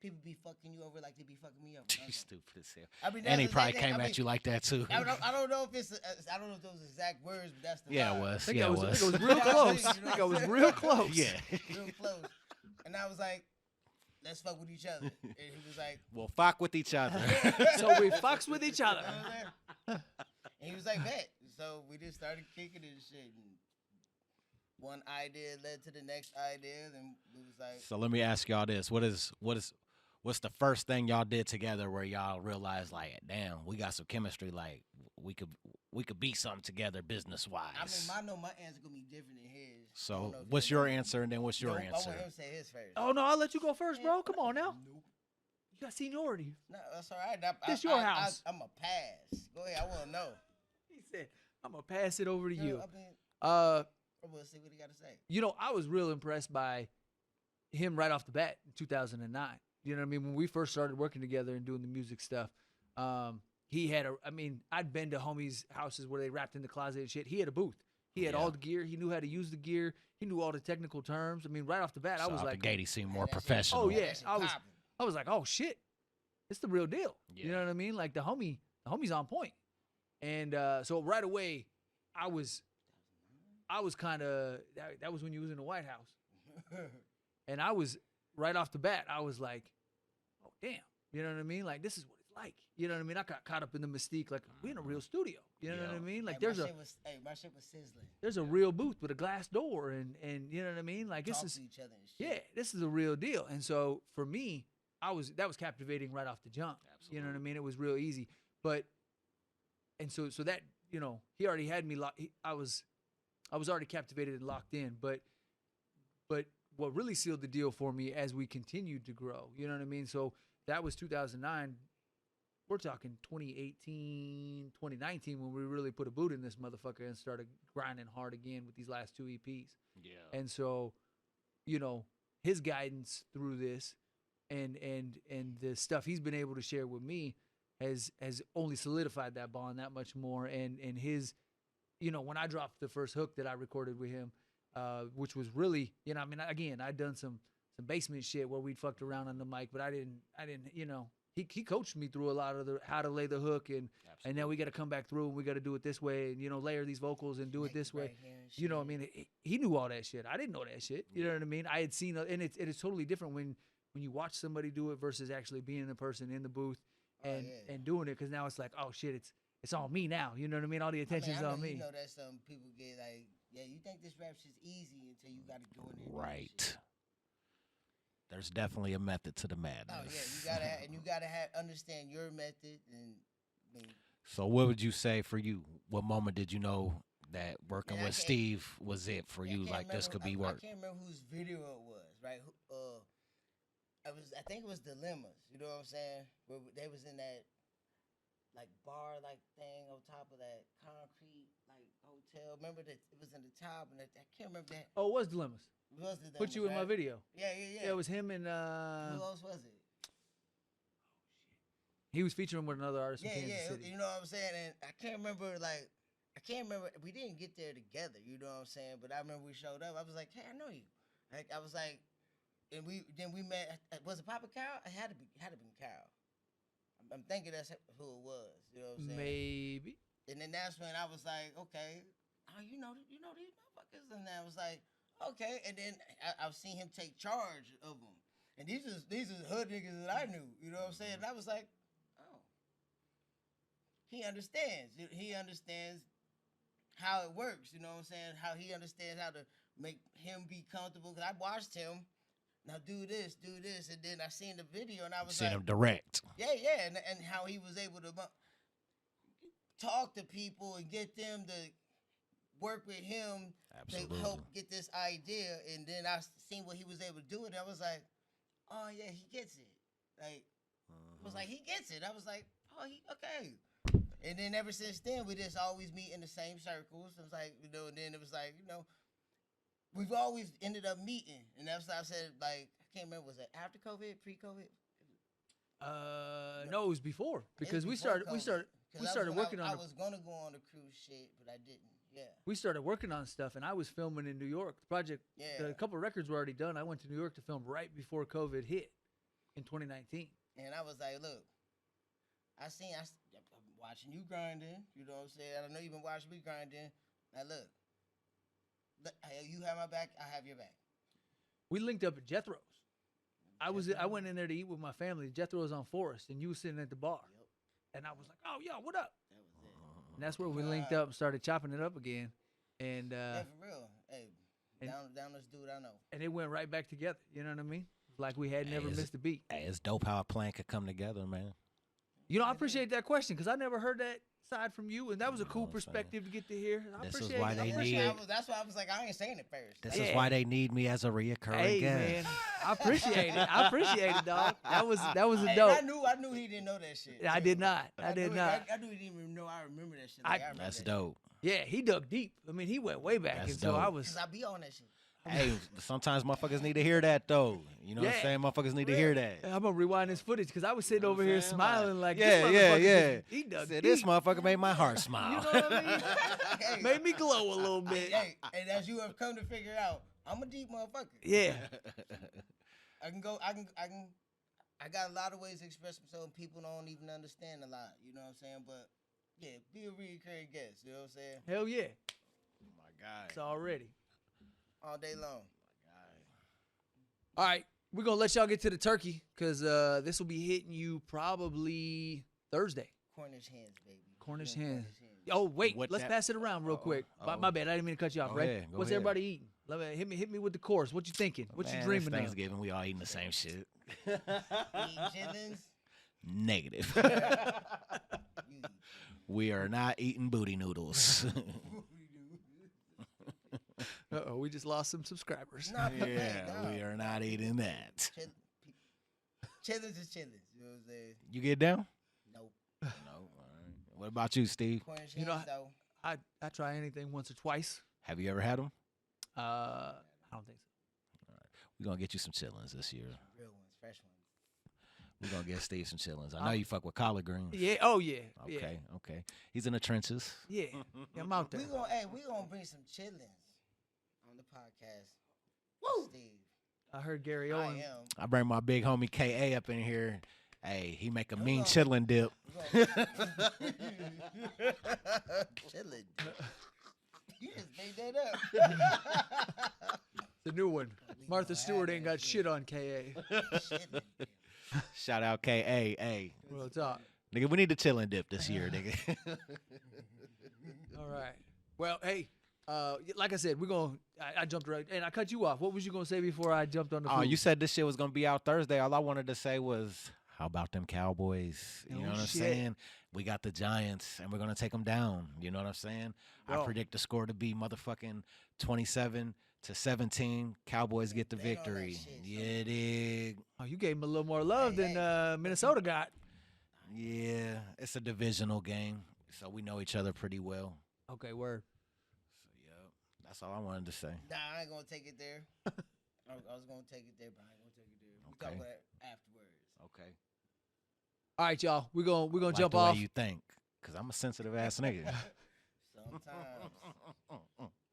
People be fucking you over like they be fucking me up. You stupid as hell. I mean, And he that's probably exactly- came I at mean, you like that too. I don't know if it's. I don't know if those exact words, but that's the. Yeah, vibe. it was. I think Yeah, I it was, I was. think I was real close. I think I was real close. Yeah. Real close. And I was like, let's fuck with each other. And he was like, Well, fuck with each other. So we fucks with each other. you know what I'm saying? And he was like, bet. So we just started kicking it and shit. And one idea led to the next idea, and we was like, So let me ask y'all this: what's the first thing y'all did together where y'all realized, like, damn, we got some chemistry, like we could be something together business wise? I mean, I know my answer gonna be different than his. I So don't know if what's you your know. answer, and then what's your Nope, answer? I want him to say his first. Oh no, I'll let you go first, bro. Come on now. Nope. You got seniority. No, that's all right. This your house. I'm a pass. Go ahead. I want to know. He said, "I'm gonna pass it over to you." I mean, we'll see what he got to say. You know, I was real impressed by him right off the bat in 2009. You know what I mean? When we first started working together and doing the music stuff, he had I'd been to homies' houses where they rapped in the closet and shit. He had a booth. He had all the gear. He knew how to use the gear. He knew all the technical terms. I mean, right off the bat, I So was out like, the gate, he seemed more That shit- professional. Oh, yeah. that shit I was- popping. I was like, oh shit, it's the real deal. Yeah. You know what I mean? Like the homie's on point. And so right away, I was kind of that was when you was in the White House, and I was right off the bat, I was like, oh damn, you know what I mean? Like this is what it's like. You know what I mean? I got caught up in the mystique, like we in a real studio. You know what I mean? Like Hey, there's my shit was sizzling. there's a real booth with a glass door, and you know what I mean? Like Talk this is to each other and shit. yeah, this is a real deal. And so for me, that was captivating right off the jump. Absolutely. You know what I mean? It was real easy. But and so that, you know, he already had me locked. I was already captivated and locked in. But what really sealed the deal for me as we continued to grow, you know what I mean? So that was 2009. We're talking 2018, 2019 when we really put a boot in this motherfucker and started grinding hard again with these last 2 EPs. Yeah. And so, you know, his guidance through this and the stuff he's been able to share with me has only solidified that bond that much more. And his, you know, when I dropped the first hook that I recorded with him, which was really, you know, I mean, again, I'd done some basement shit where we'd fucked around on the mic, but I didn't, you know, he coached me through a lot of how to lay the hook and now we got to come back through and we got to do it this way and, you know, layer these vocals and do it this way. Right here and You know, shit. I mean, he knew all that shit. I didn't know that shit. You know what I mean? I had seen, and it's totally different when you watch somebody do it versus actually being the person in the booth and doing it. Cause now it's like, oh shit, it's on me now. You know what I mean? All the attention's I know on me. You know that some people get like, yeah, you think this rap shit's easy until you got to go in there. and do this Right. shit. There's definitely a method to the madness. Oh yeah, you gotta understand your method and. I mean, So what would you say for you? What moment did you know that working Man, I with can't- Steve was it for I you? can't Like this could remember- be work. I can't remember whose video it was. Right? I think it was Dilemmas. You know what I'm saying? Where they was in that like bar like thing on top of that concrete like hotel. Remember that it was in the top and I can't remember that. Oh, it was Dilemmas. It was Dilemmas, Put you in my right? video. Yeah. Yeah, it was him and Who else was it? he was featuring with another artist Yeah, from Kansas City. you know what I'm saying? And I can't remember, we didn't get there together, you know what I'm saying? But I remember we showed up. I was like, hey, I know you. Like, I was like, and we met, was it Papa Cow? It had to be Cow. I'm thinking that's who it was, you know what I'm saying? Maybe. And then that's when I was like, okay, oh, you know these motherfuckers? And I was like, okay. And then I've seen him take charge of them. And these is hood niggas that I knew, you know what I'm saying? And I was like, oh. He understands. He understands how it works, you know what I'm saying? How he understands how to make him be comfortable. Because I watched him, now do this. And then I seen the video and I was Seen like, him direct. yeah. And how he was able to talk to people and get them to work with him Absolutely. to help get this idea. And then I seen what he was able to do. And I was like, oh, yeah, he gets it. Like, it was like, he gets it. I was like, oh, okay. And then ever since then, we just always meet in the same circles. It was like, you know, and then it was like, you know, we've always ended up meeting. And that's why I said, like, I can't remember, was it after COVID, pre-COVID? No, it was before because It we was started before working on I was gonna go on the cruise shit, but I didn't. Yeah. we started working on stuff and I was filming in New York. The project, Yeah. a couple of records were already done. I went to New York to film right before COVID hit in 2019. And I was like, look, I'm watching you grinding. You know what I'm saying? I know you've been watching me grinding. Now look, you have my back. I have your back. We linked up at Jethro's. I went in there to eat with my family. Jethro's on Forest, and you was sitting at the bar. Yep. And I was like, "Oh, yo, what up?" That was it. And that's where we linked up and started chopping it up again. And Yeah, for real. Hey, down this dude I know. and it went right back together. You know what I mean? Like we had never Hey, missed a beat. Hey, it's dope how a plan could come together, man. You know, I appreciate that question because I never heard that side from you, and that was a You know cool what I'm saying? perspective to get to hear. I This is appreciate why it. they I appreciate need- it. That's why I was like, I ain't saying it first. This Yeah. is why they need me as a reoccurring Hey guest. man, I appreciate it. I appreciate it, dog. That was a Hey, dope. I knew he didn't know that shit. I too. did not. I did not. I knew he didn't even know I remember that shit. Like, I remember That's that dope. Yeah, he dug deep. I mean, he went way back, That's and so dope. I shit. was. 'Cause I be on that shit. Hey, sometimes motherfuckers need to hear that though. You know what I'm Yeah. saying? Motherfuckers need to hear that. I'm gonna rewind this footage because I was sitting You know over what I'm here saying? smiling like, yeah, this yeah, motherfucker yeah. just- he dug Said, deep. this motherfucker made my heart You smile. know what I mean? Hey, Made me glow a little bit. hey, and as you have come to figure out, I'm a deep motherfucker. Yeah, I can go. I can I got a lot of ways to express myself, and people don't even understand a lot. You know what I'm saying? But yeah, be a recurring guest. You know what I'm saying? Hell yeah. Oh my God. It's already. All day long. All right, we're going to let y'all get to the turkey because this will be hitting you probably Thursday. Cornish hens, baby. Cornish hens. Oh, wait, let's pass it around real quick. My bad, I didn't mean to cut you off, Ray. What's everybody eating? Hit me with the course. What you thinking? What you dreaming of? Thanksgiving, we all eating the same shit. Eating chitlins? Negative. We are not eating booty noodles. Uh-oh, we just lost some subscribers. We are not eating that. Chitlins is chitlins. You know what I'm saying? You get down? Nope. No. All right. What about you, Steve? Cornish hens, You know, though. I try anything once or twice. Have you ever had them? I don't think so. All right. We're going to get you some chitlins this year. Real ones, fresh ones. We're going to get Steve some chitlins. I know you fuck with collard greens. Yeah. Oh, yeah. Okay. He's in the trenches. Yeah. I'm out there. We gonna bring some chitlins on the podcast. Woo! Steve. I heard Gary Owen. I bring my big homie K.A. up in here. Hey, he make a mean chitlin dip. Chitlin. You just made that up. The new one. Martha Stewart ain't got shit on K.A. Shout out K.A. Hey. Real talk. Nigga, we need the chillin' dip this year, nigga. All right. Well, hey, like I said, I jumped right, and I cut you off. What was you going to say before I jumped on the food? Oh, you said this shit was going to be out Thursday. All I wanted to say was, how about them Cowboys? You know what I'm saying? We got the Giants, and we're going to take them down. You know what I'm saying? I predict the score to be motherfucking 27-17. Cowboys get the victory. Yeah, dig. Oh, you gave them a little more love than Minnesota got. Yeah, it's a divisional game, so we know each other pretty well. Okay, word. So, yeah, that's all I wanted to say. Nah, I ain't going to take it there. I was going to take it there, but I ain't going to take it there. We'll talk about it afterwards. Okay. All right, y'all. We're gonna like jump the off. Way you think, because I'm a sensitive ass nigga. Sometimes.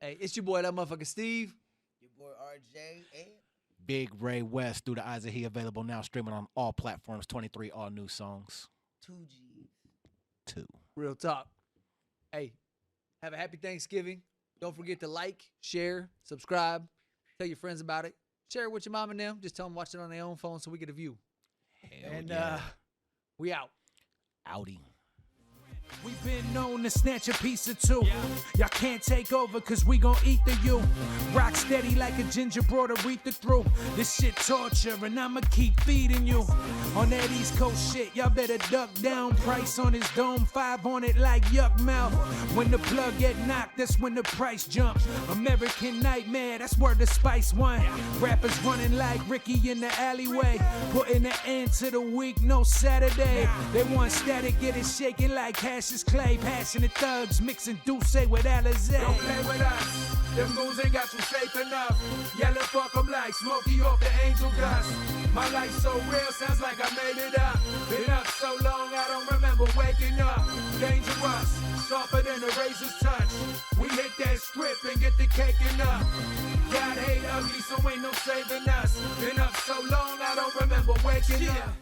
Hey, it's your boy, that motherfucker Steve. Your boy RJ. And Bigg Ray West, Through the Eyes of He, available now, streaming on all platforms. 23 all new songs. 2G. 2. Real talk. Hey, have a happy Thanksgiving. Don't forget to like, share, subscribe, tell your friends about it. Share it with your mom and them. Just tell them watch it on their own phone so we get a view. Hell and yeah. We out. Outie. We've been known to snatch a piece or two. Y'all can't take over cause we gon' eat the you. Rock steady like a ginger brought Aretha through. This shit torture and I'ma keep feeding you. On that East Coast shit, y'all better duck down. Price on his dome, 5 on it like yuck mouth. When the plug get knocked, that's when the price jump. American Nightmare, that's where the spice won. Rappers running like Ricky in the alleyway. Putting an end to the week, no Saturday. They want static, get it shaking like Cassius Clay. Passionate thugs mixing Douce with Alizé. Don't play with us, them goons ain't got you safe enough. Yelling fuck 'em like Smokey off the angel dust. My life so real, sounds like I made it up. Been up so long, I don't remember waking up. Dangerous, sharper than a razor's touch. We hit that script and get the caking up. God hate ugly, so ain't no saving us. Been up so long, I don't remember waking up.